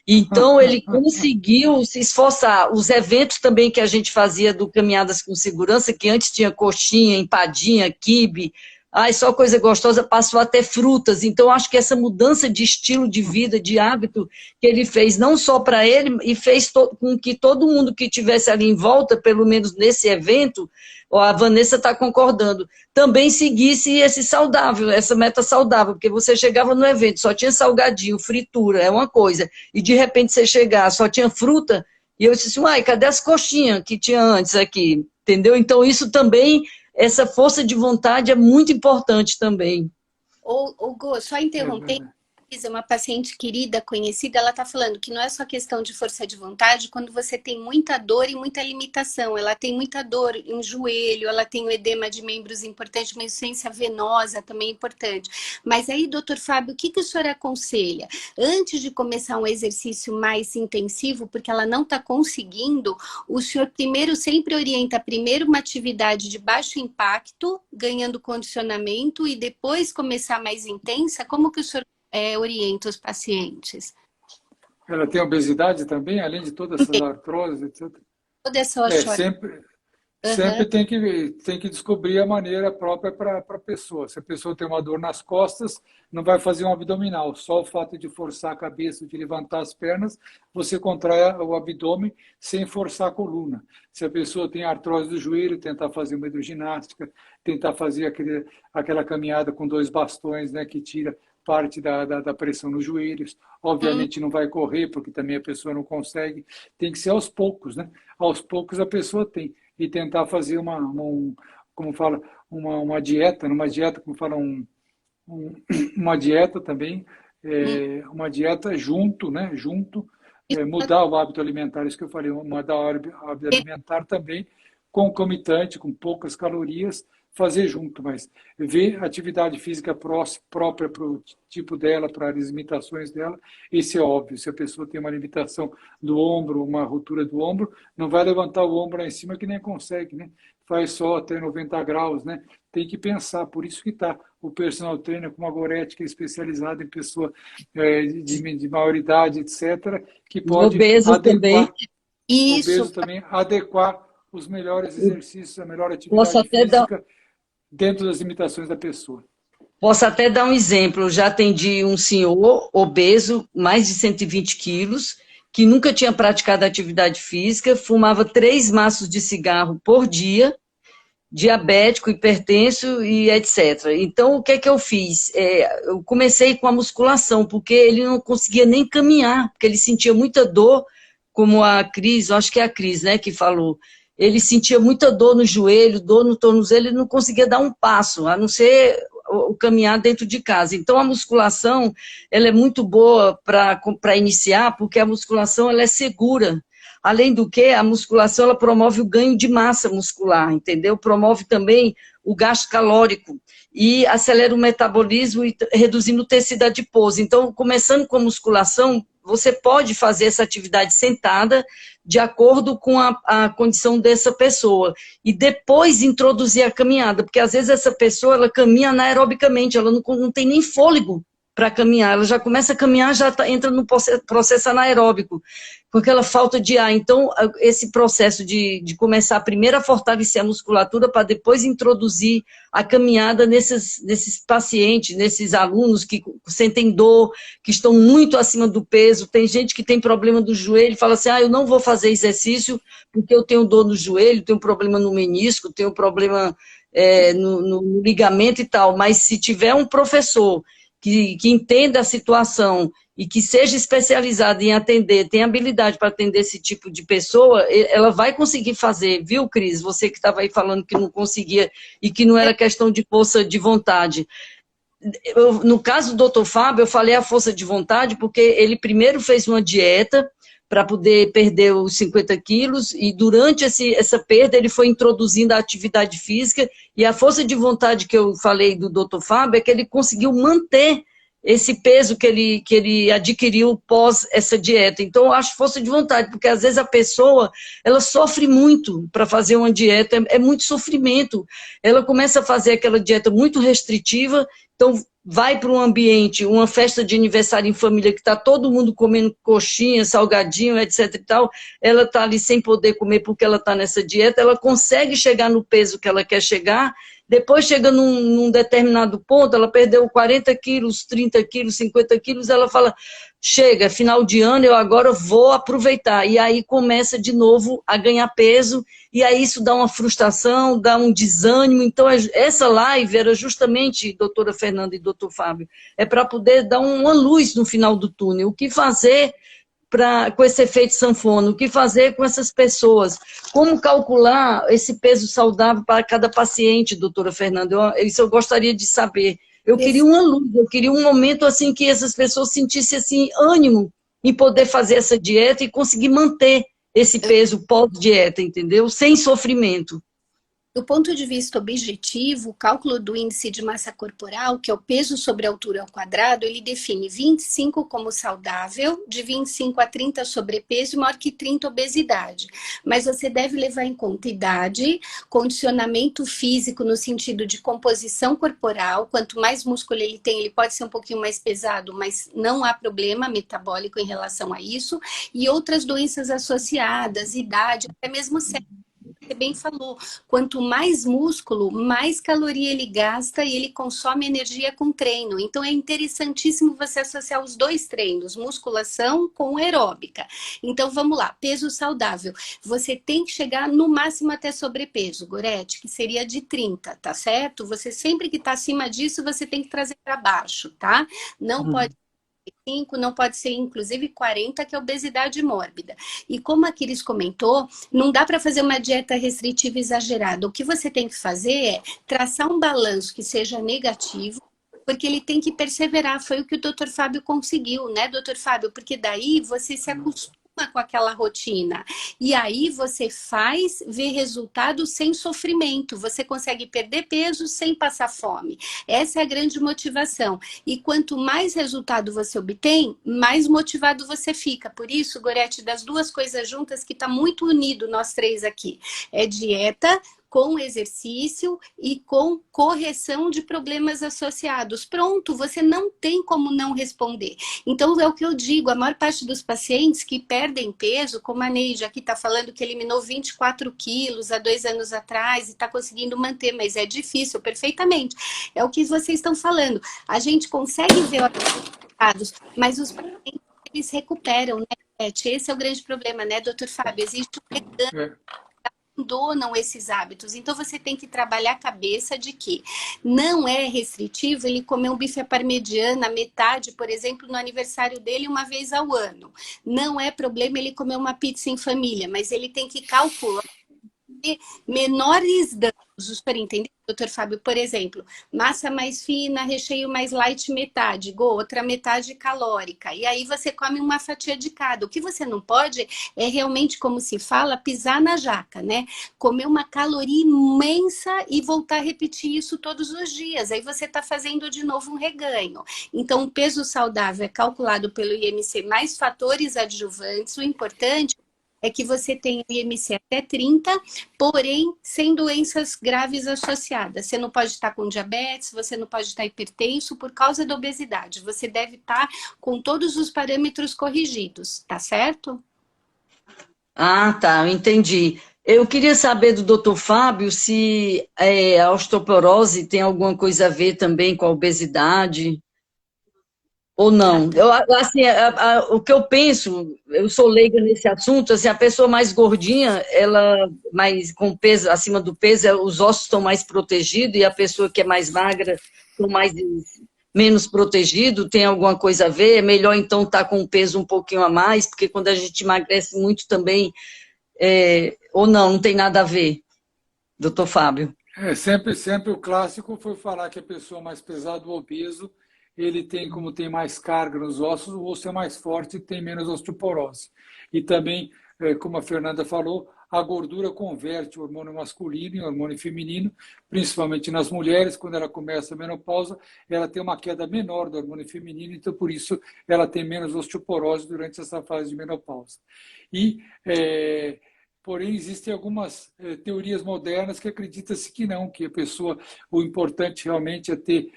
Então, ele conseguiu se esforçar. Os eventos também que a gente fazia do Caminhadas com Segurança, que antes tinha coxinha, empadinha, quibe, ai, só coisa gostosa, passou a ter frutas. Então, acho que essa mudança de estilo de vida, de hábito que ele fez, não só para ele, e fez com que todo mundo que estivesse ali em volta, pelo menos nesse evento, ó, a Vanessa está concordando, também seguisse esse saudável, essa meta saudável, porque você chegava no evento, só tinha salgadinho, fritura, é uma coisa, e de repente você chegar, só tinha fruta, e eu disse assim, uai, cadê as coxinhas que tinha antes aqui? Entendeu? Então isso também, essa força de vontade é muito importante também. Ô, Gô, só É interrompendo, verdade. uma paciente querida, conhecida, ela está falando que não é só questão de força de vontade, quando você tem muita dor e muita limitação. Ela tem muita dor em joelho, ela tem o edema de membros importante, uma insuficiência venosa também importante. Mas aí, doutor Fábio, o que o senhor aconselha? Antes de começar um exercício mais intensivo, porque ela não está conseguindo, o senhor primeiro sempre orienta primeiro uma atividade de baixo impacto, ganhando condicionamento, e depois começar mais intensa? Como que o senhor orienta os pacientes? Ela tem obesidade também, além de todas essas artroses, etc. Toda essa É, osteoartrose. sempre tem que descobrir a maneira própria para a pessoa. Se a pessoa tem uma dor nas costas, não vai fazer um abdominal. Só o fato de forçar a cabeça, de levantar as pernas, você contrai o abdômen sem forçar a coluna. Se a pessoa tem artrose do joelho, tentar fazer uma hidroginástica, tentar fazer aquela caminhada com 2 bastões, né, que tira parte da pressão nos joelhos. Obviamente não vai correr, porque também a pessoa não consegue. Tem que ser aos poucos, né? Aos poucos a pessoa tem. E tentar fazer como fala, uma dieta, como fala, uma dieta também, uma dieta junto, né? Junto, mudar o hábito alimentar, isso que eu falei, mudar o hábito alimentar também, concomitante, com poucas calorias, fazer junto, mas ver a atividade física própria para o tipo dela, para as limitações dela, isso é óbvio. Se a pessoa tem uma limitação do ombro, uma ruptura do ombro, não vai levantar o ombro lá em cima que nem consegue, né? Faz só até 90 graus, né? Tem que pensar, por isso que está o personal trainer com uma gorética especializada em pessoa de maior idade, etc., que pode Obesos também. adequar, obeso também, adequar os melhores exercícios, a melhor Posso atividade até dar, física dentro das limitações da pessoa. posso até dar um exemplo. Eu já atendi um senhor obeso, mais de 120 quilos, que nunca tinha praticado atividade física, fumava 3 maços de cigarro por dia, diabético, hipertenso e etc. Então, o que é que eu fiz? Eu comecei com a musculação, porque ele não conseguia nem caminhar, porque ele sentia muita dor, como a Cris, eu acho que é a Cris, né, que falou. Ele sentia muita dor no joelho, dor no tornozelo, ele não conseguia dar um passo, a não ser o caminhar dentro de casa. Então, a musculação, ela é muito boa para iniciar, porque a musculação, ela é segura. Além do que, a musculação, ela promove o ganho de massa muscular, entendeu? Promove também o gasto calórico e acelera o metabolismo, reduzindo o tecido adiposo. Então, começando com a musculação, você pode fazer essa atividade sentada, de acordo com a condição dessa pessoa. E depois introduzir a caminhada, porque às vezes essa pessoa, ela caminha anaerobicamente, ela não tem nem fôlego para caminhar, ela já começa a caminhar, já entra no processo anaeróbico, com aquela falta de ar. Então, esse processo de começar primeiro a fortalecer a musculatura, para depois introduzir a caminhada nesses pacientes, nesses alunos que sentem dor, que estão muito acima do peso. Tem gente que tem problema do joelho, fala assim, eu não vou fazer exercício porque eu tenho dor no joelho, tenho problema no menisco, tenho problema no ligamento e tal. Mas se tiver um professor que entenda a situação e que seja especializada em atender, tem habilidade para atender esse tipo de pessoa, ela vai conseguir fazer, viu, Cris? Você que estava aí falando que não conseguia e que não era questão de força de vontade. No caso do Dr. Fábio, eu falei a força de vontade porque ele primeiro fez uma dieta para poder perder os 50 quilos, e durante essa perda ele foi introduzindo a atividade física, e a força de vontade que eu falei do Dr. Fábio é que ele conseguiu manter esse peso que ele adquiriu pós essa dieta. Então, eu acho força de vontade, porque às vezes a pessoa, ela sofre muito para fazer uma dieta, é muito sofrimento. Ela começa a fazer aquela dieta muito restritiva, então vai para um ambiente, uma festa de aniversário em família, que está todo mundo comendo coxinha, salgadinho, etc e tal, ela está ali sem poder comer porque ela está nessa dieta, ela consegue chegar no peso que ela quer chegar, depois chega num determinado ponto, ela perdeu 40 quilos, 30 quilos, 50 quilos, ela fala, chega, final de ano, eu agora vou aproveitar. E aí começa de novo a ganhar peso, e aí isso dá uma frustração, dá um desânimo. Então, essa live era justamente, doutora Fernanda e doutor Fábio, para poder dar uma luz no final do túnel. O que fazer com esse efeito sanfona, o que fazer com essas pessoas, como calcular esse peso saudável para cada paciente, doutora Fernanda, isso eu gostaria de saber. Eu queria uma luz, eu queria um momento assim que essas pessoas sentissem assim, ânimo em poder fazer essa dieta e conseguir manter esse peso pós-dieta, entendeu? Sem sofrimento. Do ponto de vista objetivo, o cálculo do índice de massa corporal, que é o peso sobre a altura ao quadrado, ele define 25 como saudável, de 25 a 30 sobrepeso e maior que 30 obesidade. Mas você deve levar em conta idade, condicionamento físico no sentido de composição corporal. Quanto mais músculo ele tem, ele pode ser um pouquinho mais pesado, mas não há problema metabólico em relação a isso. E outras doenças associadas, idade, até mesmo sexo. Você bem falou, quanto mais músculo, mais caloria ele gasta e ele consome energia com treino. Então é interessantíssimo você associar os dois treinos, musculação com aeróbica. Então vamos lá, peso saudável. Você tem que chegar no máximo até sobrepeso, Gorete, que seria de 30, tá certo? Você sempre que está acima disso, você tem que trazer para baixo, tá? Não pode 5, não pode ser inclusive 40, que é obesidade mórbida. E como a Cris comentou, não dá para fazer uma dieta restritiva exagerada. O que você tem que fazer é traçar um balanço que seja negativo, porque ele tem que perseverar. Foi o que o Dr. Fábio conseguiu, né, Dr. Fábio? Porque daí você se acostuma com aquela rotina. E aí você faz ver resultado sem sofrimento. Você consegue perder peso sem passar fome. Essa é a grande motivação. E quanto mais resultado você obtém, mais motivado você fica. Por isso, Gorete, das duas coisas juntas que está muito unido nós três aqui. É dieta com exercício e com correção de problemas associados. Pronto, você não tem como não responder. Então, é o que eu digo, a maior parte dos pacientes que perdem peso, como a Neide aqui está falando que eliminou 24 quilos há 2 anos atrás e está conseguindo manter, mas é difícil, perfeitamente. É o que vocês estão falando. A gente consegue ver os resultados, mas os pacientes, eles recuperam, né, Beth? Esse é o grande problema, né, doutor Fábio? Existe um retorno, abandonam esses hábitos. Então, você tem que trabalhar a cabeça de que não é restritivo ele comer um bife à parmegiana, metade, por exemplo, no aniversário dele, uma vez ao ano. Não é problema ele comer uma pizza em família, mas ele tem que calcular menores danos. O senhor entendeu, doutor Fábio? Por exemplo, massa mais fina, recheio mais light, metade, outra metade calórica. E aí você come uma fatia de cada. O que você não pode é realmente, como se fala, pisar na jaca, né? Comer uma caloria imensa e voltar a repetir isso todos os dias. Aí você está fazendo de novo um reganho. Então, o peso saudável é calculado pelo IMC mais fatores adjuvantes. O importante é que você tem o IMC até 30, porém sem doenças graves associadas. Você não pode estar com diabetes, você não pode estar hipertenso por causa da obesidade. Você deve estar com todos os parâmetros corrigidos, tá certo? Ah, tá, eu entendi. Eu queria saber do doutor Fábio se a osteoporose tem alguma coisa a ver também com a obesidade. Ou não? Tá. Assim, o que eu penso, eu sou leiga nesse assunto, assim, a pessoa mais gordinha, ela mais com peso, acima do peso, os ossos estão mais protegidos, e a pessoa que é mais magra estão menos protegido, tem alguma coisa a ver? É melhor então estar com um peso um pouquinho a mais, porque quando a gente emagrece muito também, ou não tem nada a ver, doutor Fábio? Sempre o clássico foi falar que a pessoa mais pesada, o obeso, ele tem, como tem mais carga nos ossos, o osso é mais forte e tem menos osteoporose. E também, como a Fernanda falou, a gordura converte o hormônio masculino em hormônio feminino, principalmente nas mulheres, quando ela começa a menopausa, ela tem uma queda menor do hormônio feminino, então por isso ela tem menos osteoporose durante essa fase de menopausa. E porém, existem algumas teorias modernas que acreditam-se que não, que a pessoa, o importante realmente é ter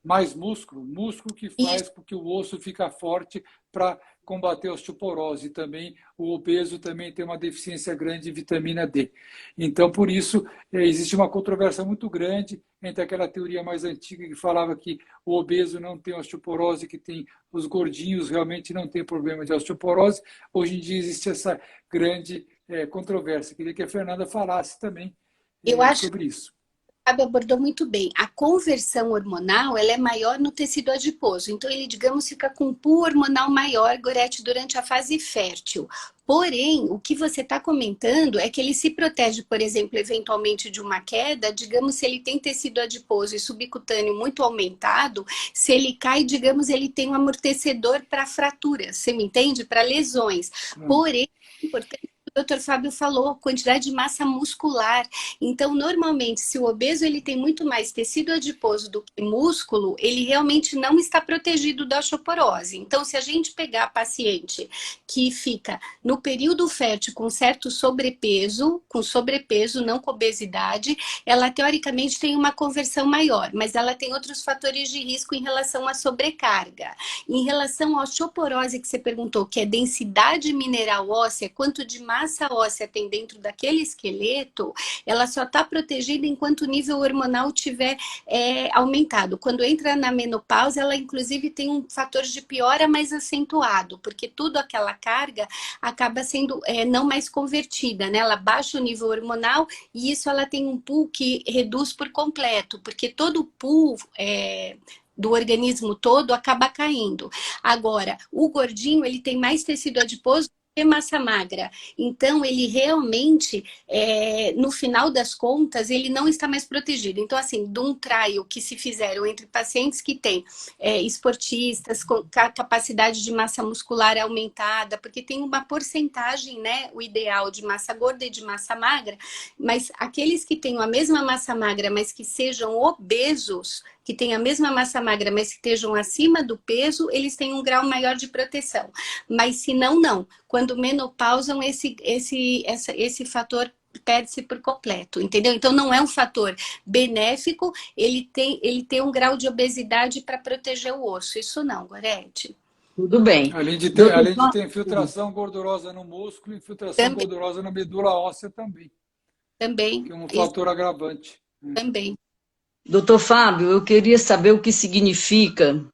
mais músculo, músculo que faz com que o osso fique forte para combater a osteoporose. E também o obeso também tem uma deficiência grande de vitamina D. Então, por isso, existe uma controvérsia muito grande entre aquela teoria mais antiga que falava que o obeso não tem osteoporose, que tem os gordinhos realmente não tem problema de osteoporose. Hoje em dia existe essa grande controvérsia. Queria que a Fernanda falasse também sobre isso. Fábio abordou muito bem. A conversão hormonal, ela é maior no tecido adiposo. Então, ele, digamos, fica com um pool hormonal maior, Gorete, durante a fase fértil. Porém, o que você está comentando é que ele se protege, por exemplo, eventualmente de uma queda, digamos, se ele tem tecido adiposo e subcutâneo muito aumentado, se ele cai, digamos, ele tem um amortecedor para fraturas, você me entende? Para lesões. Porém, é importante, o Dr. Fábio falou, quantidade de massa muscular. Então, normalmente, se o obeso ele tem muito mais tecido adiposo do que músculo, ele realmente não está protegido da osteoporose. Então, se a gente pegar a paciente que fica no período fértil com certo sobrepeso, não com obesidade, ela teoricamente tem uma conversão maior, mas ela tem outros fatores de risco em relação à sobrecarga. Em relação à osteoporose que você perguntou, que é densidade mineral óssea, quanto de massa óssea tem dentro daquele esqueleto, ela só está protegida enquanto o nível hormonal tiver aumentado. Quando entra na menopausa, ela inclusive tem um fator de piora mais acentuado, porque tudo aquela carga acaba sendo não mais convertida, né? Ela baixa o nível hormonal e isso ela tem um pool que reduz por completo, porque todo o pool do organismo todo acaba caindo. Agora, o gordinho, ele tem mais tecido adiposo ter massa magra. Então, ele realmente, no final das contas, ele não está mais protegido. Então, assim, de um trial que se fizeram entre pacientes que têm esportistas com capacidade de massa muscular aumentada, porque tem uma porcentagem, né, o ideal de massa gorda e de massa magra, mas aqueles que têm a mesma massa magra, mas que sejam obesos, que têm a mesma massa magra, mas que estejam acima do peso, eles têm um grau maior de proteção. Mas se não, não. Quando menopausam, esse fator perde-se por completo, entendeu? Então não é um fator benéfico, ele tem um grau de obesidade para proteger o osso. Isso não, Gorete. Tudo bem. Além de ter infiltração gordurosa no músculo, infiltração Também. gordurosa na medula óssea também. Também. Que é um fator agravante. Também. Doutor Fábio, eu queria saber o que significa,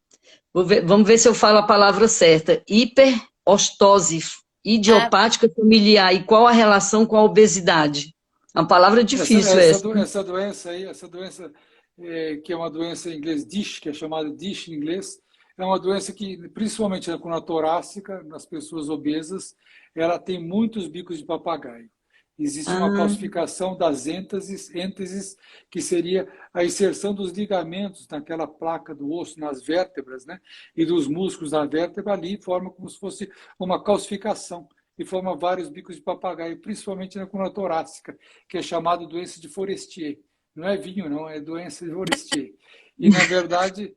vamos ver se eu falo a palavra certa, hiperostose idiopática familiar e qual a relação com a obesidade? É uma palavra difícil essa. Essa doença aí, que é uma doença em inglês DISH, que é chamada DISH em inglês, é uma doença que, principalmente na coluna torácica, nas pessoas obesas, ela tem muitos bicos de papagaio. Existe uma calcificação das ênteses, que seria a inserção dos ligamentos naquela placa do osso, nas vértebras, né? E dos músculos da vértebra ali, forma como se fosse uma calcificação e forma vários bicos de papagaio, principalmente na coluna torácica, que é chamada doença de Forestier. Não é vinho, não, é doença de Forestier. E, na verdade,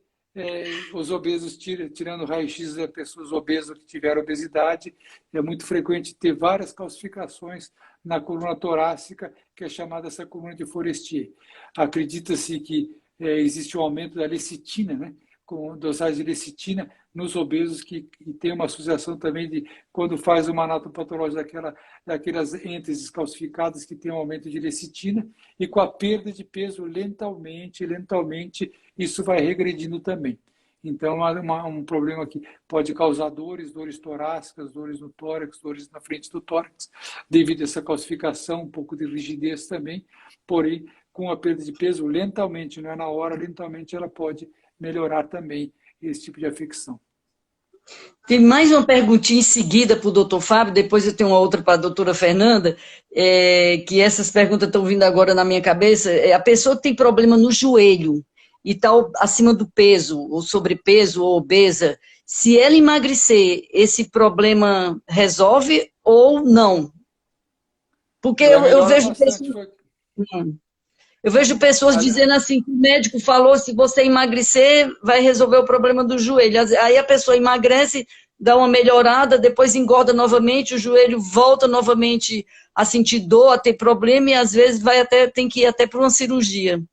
os obesos, tirando raio-x das pessoas obesas que tiveram obesidade, é muito frequente ter várias calcificações na coluna torácica, que é chamada essa coluna de Forestier. Acredita-se que existe um aumento da lecitina, né, com dosagem de lecitina nos obesos, que tem uma associação também de quando faz uma anatopatologia daquelas ênteses calcificadas que tem um aumento de lecitina, e com a perda de peso lentamente, isso vai regredindo também. Então, um problema que pode causar dores torácicas, dores no tórax, dores na frente do tórax, devido a essa calcificação, um pouco de rigidez também, porém, com a perda de peso, lentamente, não é na hora, lentamente ela pode melhorar também esse tipo de afecção. Tem mais uma perguntinha em seguida para o doutor Fábio, depois eu tenho uma outra para a doutora Fernanda, que essas perguntas estão vindo agora na minha cabeça. A pessoa tem problema no joelho e está acima do peso, ou sobrepeso, ou obesa, se ela emagrecer, esse problema resolve ou não? Porque eu vejo pessoas... Eu vejo pessoas dizendo assim, que o médico falou, se você emagrecer, vai resolver o problema do joelho. Aí a pessoa emagrece, dá uma melhorada, depois engorda novamente, o joelho volta novamente a sentir dor, a ter problema, e às vezes tem que ir até para uma cirurgia.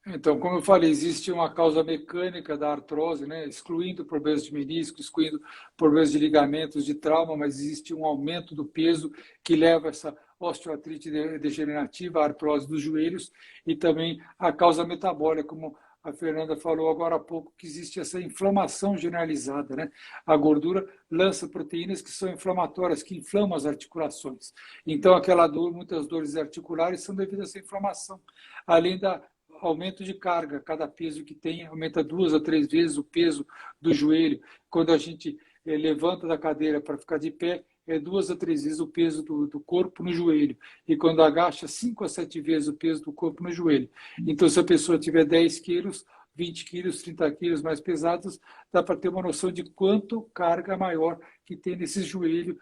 Então, como eu falei, existe uma causa mecânica da artrose, né? Excluindo problemas de menisco, excluindo problemas de ligamentos, de trauma, mas existe um aumento do peso que leva a essa osteoartrite degenerativa, a artrose dos joelhos, e também a causa metabólica, como a Fernanda falou agora há pouco, que existe essa inflamação generalizada, né? A gordura lança proteínas que são inflamatórias, que inflamam as articulações. Então, aquela dor, muitas dores articulares são devidas a essa inflamação, além da aumento de carga. Cada peso que tem aumenta 2 a 3 vezes o peso do joelho. Quando a gente levanta da cadeira para ficar de pé, 2 a 3 vezes o peso do corpo no joelho. E quando agacha, 5 a 7 vezes o peso do corpo no joelho. Então, se a pessoa tiver 10 quilos, 20 quilos, 30 quilos mais pesados, dá para ter uma noção de quanto carga maior que tem nesse joelho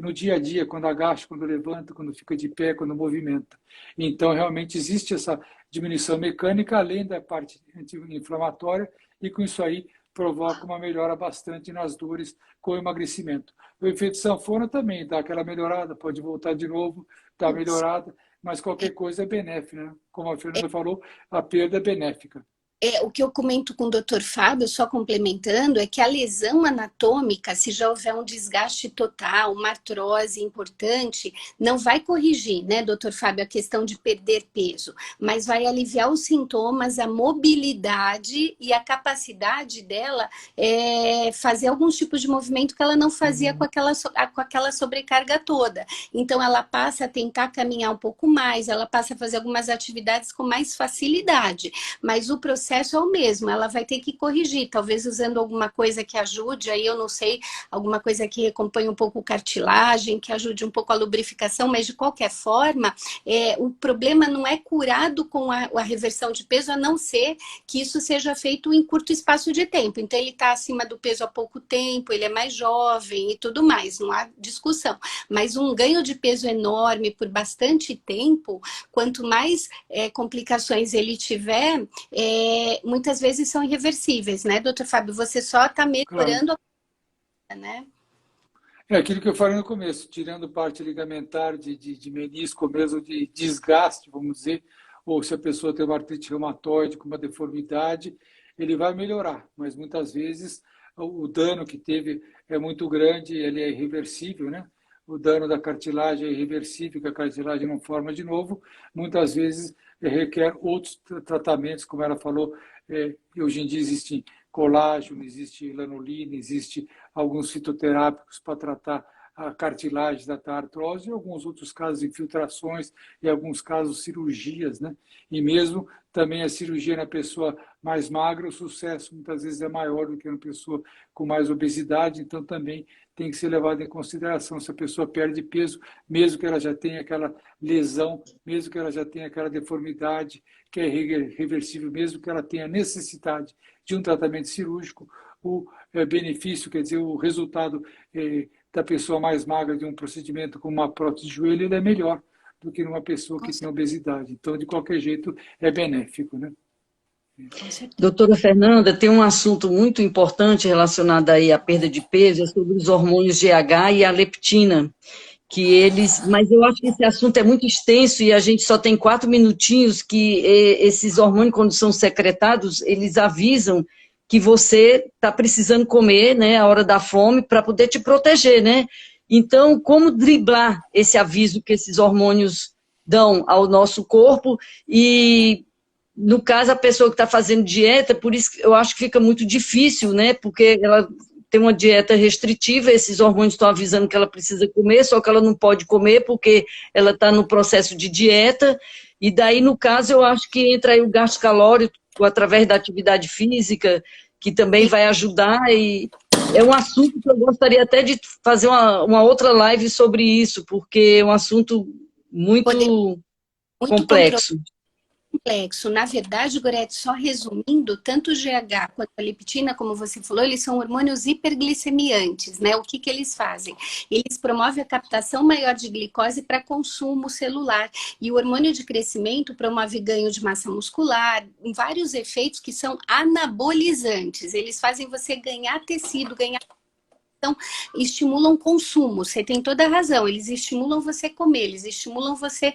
no dia a dia, quando agacha, quando levanta, quando fica de pé, quando movimenta. Então, realmente existe essa diminuição mecânica, além da parte anti-inflamatória, e com isso aí provoca uma melhora bastante nas dores com o emagrecimento. O efeito sanfona também dá aquela melhorada, pode voltar de novo, dá melhorada, mas qualquer coisa é benéfica, né? Como a Fernanda falou, a perda é benéfica. O que eu comento com o Dr. Fábio, só complementando, é que a lesão anatômica, se já houver um desgaste total, uma artrose importante, não vai corrigir, né, Dr. Fábio, a questão de perder peso, mas vai aliviar os sintomas, a mobilidade e a capacidade dela fazer alguns tipos de movimento que ela não fazia com aquela sobrecarga toda. Então, ela passa a tentar caminhar um pouco mais, ela passa a fazer algumas atividades com mais facilidade, mas o processo processo é o mesmo, ela vai ter que corrigir, talvez usando alguma coisa que ajude, aí eu não sei, alguma coisa que recompõe um pouco a cartilagem, que ajude um pouco a lubrificação, mas de qualquer forma, o problema não é curado com a reversão de peso, a não ser que isso seja feito em curto espaço de tempo. Então ele está acima do peso há pouco tempo, ele é mais jovem e tudo mais, não há discussão. Mas um ganho de peso enorme por bastante tempo, quanto mais complicações ele tiver, muitas vezes são irreversíveis, né, doutor Fábio? Você só está melhorando Claro. a... né? É aquilo que eu falei no começo, tirando parte ligamentar de menisco, mesmo de desgaste, vamos dizer, ou se a pessoa tem uma artrite reumatoide com uma deformidade, ele vai melhorar, mas muitas vezes o dano que teve é muito grande, ele é irreversível, né? O dano da cartilagem é irreversível, que a cartilagem não forma de novo, muitas vezes requer outros tratamentos, como ela falou, hoje em dia existe colágeno, existe lanolina, existe alguns fitoterápicos para tratar a cartilagem da artrose, e alguns outros casos infiltrações, e alguns casos cirurgias, né? E mesmo também a cirurgia na pessoa mais magra, o sucesso muitas vezes é maior do que na pessoa com mais obesidade, então também tem que ser levado em consideração se a pessoa perde peso, mesmo que ela já tenha aquela lesão, mesmo que ela já tenha aquela deformidade que é irreversível, mesmo que ela tenha necessidade de um tratamento cirúrgico, o benefício, quer dizer, o resultado da pessoa mais magra de um procedimento com uma prótese de joelho, ele é melhor do que numa pessoa que tem obesidade. Então, de qualquer jeito, é benéfico, né? Doutora Fernanda, tem um assunto muito importante relacionado aí à perda de peso, é sobre os hormônios GH e a leptina, mas eu acho que esse assunto é muito extenso e a gente só tem 4 minutinhos que esses hormônios, quando são secretados, eles avisam que você está precisando comer, né, a hora da fome, para poder te proteger, né? Então, como driblar esse aviso que esses hormônios dão ao nosso corpo? E, no caso, a pessoa que está fazendo dieta, por isso eu acho que fica muito difícil, né? Porque ela tem uma dieta restritiva, esses hormônios estão avisando que ela precisa comer, só que ela não pode comer porque ela está no processo de dieta, e daí, no caso, eu acho que entra aí o gasto calórico através da atividade física, que também vai ajudar, e é um assunto que eu gostaria até de fazer uma outra live sobre isso, porque é um assunto muito complexo. Complexo. Na verdade, Gorete, só resumindo, tanto o GH quanto a leptina, como você falou, eles são hormônios hiperglicemiantes, né? O que eles fazem? Eles promovem a captação maior de glicose para consumo celular. E o hormônio de crescimento promove ganho de massa muscular, vários efeitos que são anabolizantes. Eles fazem você ganhar tecido, ganhar... Então, estimulam o consumo, você tem toda a razão, eles estimulam você comer, eles estimulam você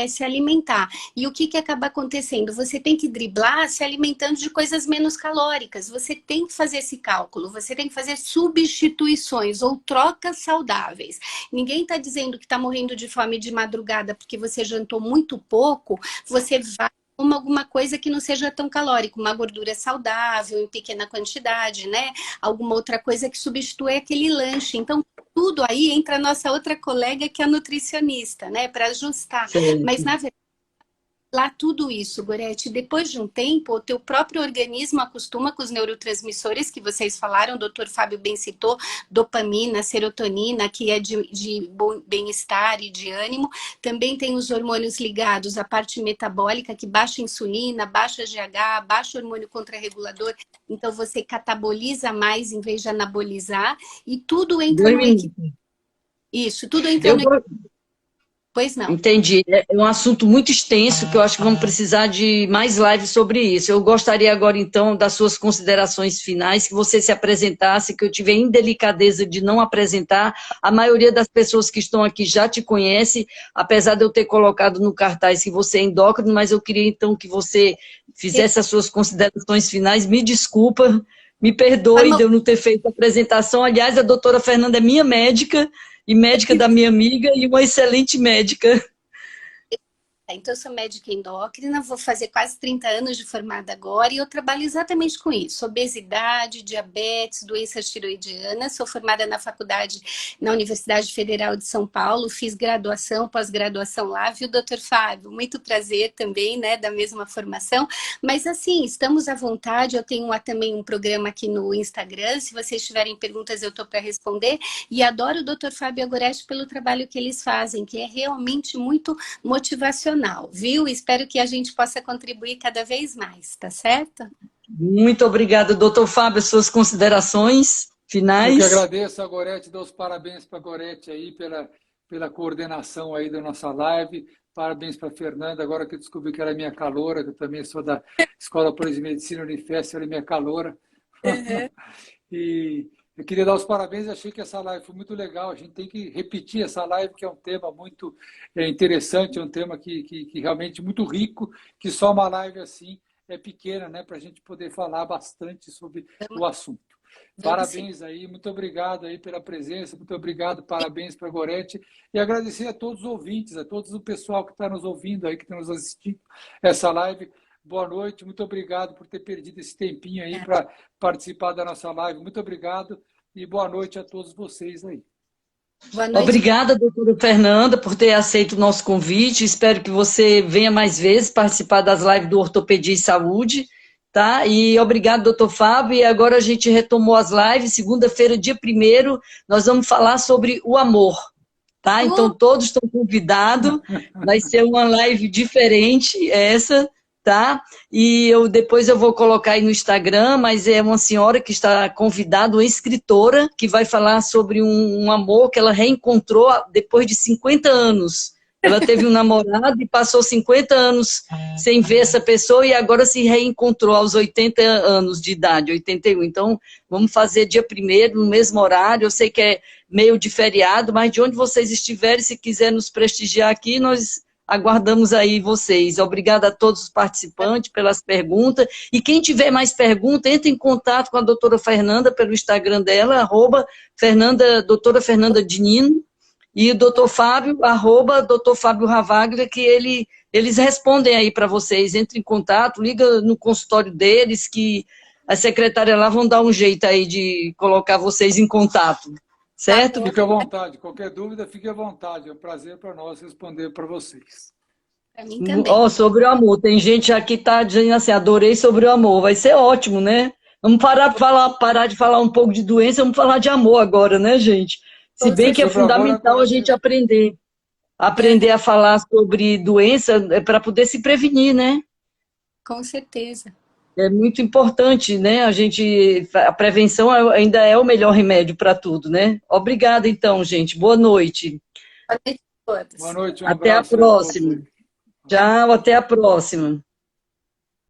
se alimentar. E o que acaba acontecendo? Você tem que driblar se alimentando de coisas menos calóricas, você tem que fazer esse cálculo, você tem que fazer substituições ou trocas saudáveis. Ninguém está dizendo que está morrendo de fome de madrugada porque você jantou muito pouco, você vai alguma coisa que não seja tão calórica, uma gordura saudável, em pequena quantidade, né? Alguma outra coisa que substitui aquele lanche. Então, tudo aí entra a nossa outra colega, que é a nutricionista, né? Para ajustar. Sim. Mas, na verdade, lá tudo isso, Gorete, depois de um tempo, o teu próprio organismo acostuma com os neurotransmissores que vocês falaram, o doutor Fábio bem citou, dopamina, serotonina, que é de bem-estar e de ânimo. Também tem os hormônios ligados à parte metabólica, que baixa insulina, baixa GH, baixa hormônio contrarregulador. Então, você cataboliza mais em vez de anabolizar. E tudo entra no equilíbrio. Isso, tudo entra no equilíbrio. Pois não. Entendi. É um assunto muito extenso que eu acho que vamos precisar de mais lives sobre isso. Eu gostaria agora, então, das suas considerações finais, que você se apresentasse, que eu tive a indelicadeza de não apresentar. A maioria das pessoas que estão aqui já te conhece, apesar de eu ter colocado no cartaz que você é endócrino, mas eu queria, então, que você fizesse as suas considerações finais. Me desculpa, me perdoe de eu não ter feito a apresentação. Aliás, a doutora Fernanda é minha médica, e médica da minha amiga, e uma excelente médica. Então, eu sou médica endócrina, vou fazer quase 30 anos de formada agora e eu trabalho exatamente com isso. Obesidade, diabetes, doenças tiroidianas. Sou formada na faculdade, na Universidade Federal de São Paulo. Fiz graduação, pós-graduação lá, viu, doutor Fábio? Muito prazer também, né, da mesma formação. Mas, assim, estamos à vontade. Eu tenho também um programa aqui no Instagram. Se vocês tiverem perguntas, eu estou para responder. E adoro o doutor Fábio Agoretti pelo trabalho que eles fazem, que é realmente muito motivacional. Viu? Espero que a gente possa contribuir cada vez mais, tá certo? Muito obrigada, doutor Fábio, suas considerações finais. Eu que agradeço a Gorete, dou os parabéns para a Gorete aí pela coordenação aí da nossa live. Parabéns para a Fernanda, agora que eu descobri que ela é minha caloura, que eu também sou da Escola de Medicina Unifesp, ela é minha caloura. Uhum. E eu queria dar os parabéns, achei que essa live foi muito legal, a gente tem que repetir essa live, que é um tema muito interessante, é um tema que realmente muito rico, que só uma live assim é pequena, né, para a gente poder falar bastante sobre o assunto. Parabéns aí, muito obrigado aí pela presença, muito obrigado, parabéns para a Gorete, e agradecer a todos os ouvintes, a todos o pessoal que está nos ouvindo aí, que está nos assistindo essa live. Boa noite, muito obrigado por ter perdido esse tempinho aí para participar da nossa live. Muito obrigado e boa noite a todos vocês aí. Boa noite. Obrigada, doutora Fernanda, por ter aceito o nosso convite. Espero que você venha mais vezes participar das lives do Ortopedia e Saúde, tá? E obrigado, doutor Fábio. E agora a gente retomou as lives. Segunda-feira, dia 1º, nós vamos falar sobre o amor, tá? Então, todos estão convidados. Vai ser uma live diferente, essa, tá? E depois eu vou colocar aí no Instagram, mas é uma senhora que está convidada, uma escritora, que vai falar sobre um amor que ela reencontrou depois de 50 anos. Ela teve um namorado e passou 50 anos sem ver essa pessoa e agora se reencontrou aos 80 anos de idade, 81. Então, vamos fazer dia 1º, no mesmo horário. Eu sei que é meio de feriado, mas de onde vocês estiverem, se quiser nos prestigiar aqui, nós aguardamos aí vocês. Obrigada a todos os participantes pelas perguntas. E quem tiver mais perguntas, entre em contato com a doutora Fernanda pelo Instagram dela, doutora Fernanda Dinino, e o doutor Fábio, doutor Fábio Ravaglia, que eles respondem aí para vocês. Entre em contato, liga no consultório deles, que a secretária lá vão dar um jeito aí de colocar vocês em contato. Certo? Fique à vontade. Qualquer dúvida, fique à vontade. É um prazer para nós responder para vocês. Para mim também. Sobre o amor. Tem gente aqui que está dizendo assim, adorei sobre o amor. Vai ser ótimo, né? Vamos parar de falar um pouco de doença, vamos falar de amor agora, né, gente? Se bem que é fundamental a gente aprender a falar sobre doença para poder se prevenir, né? Com certeza. É muito importante, né? A prevenção ainda é o melhor remédio para tudo, né? Obrigada, então, gente. Boa noite. Boa noite a todos. Boa noite, um até a próxima. Tchau, até a próxima.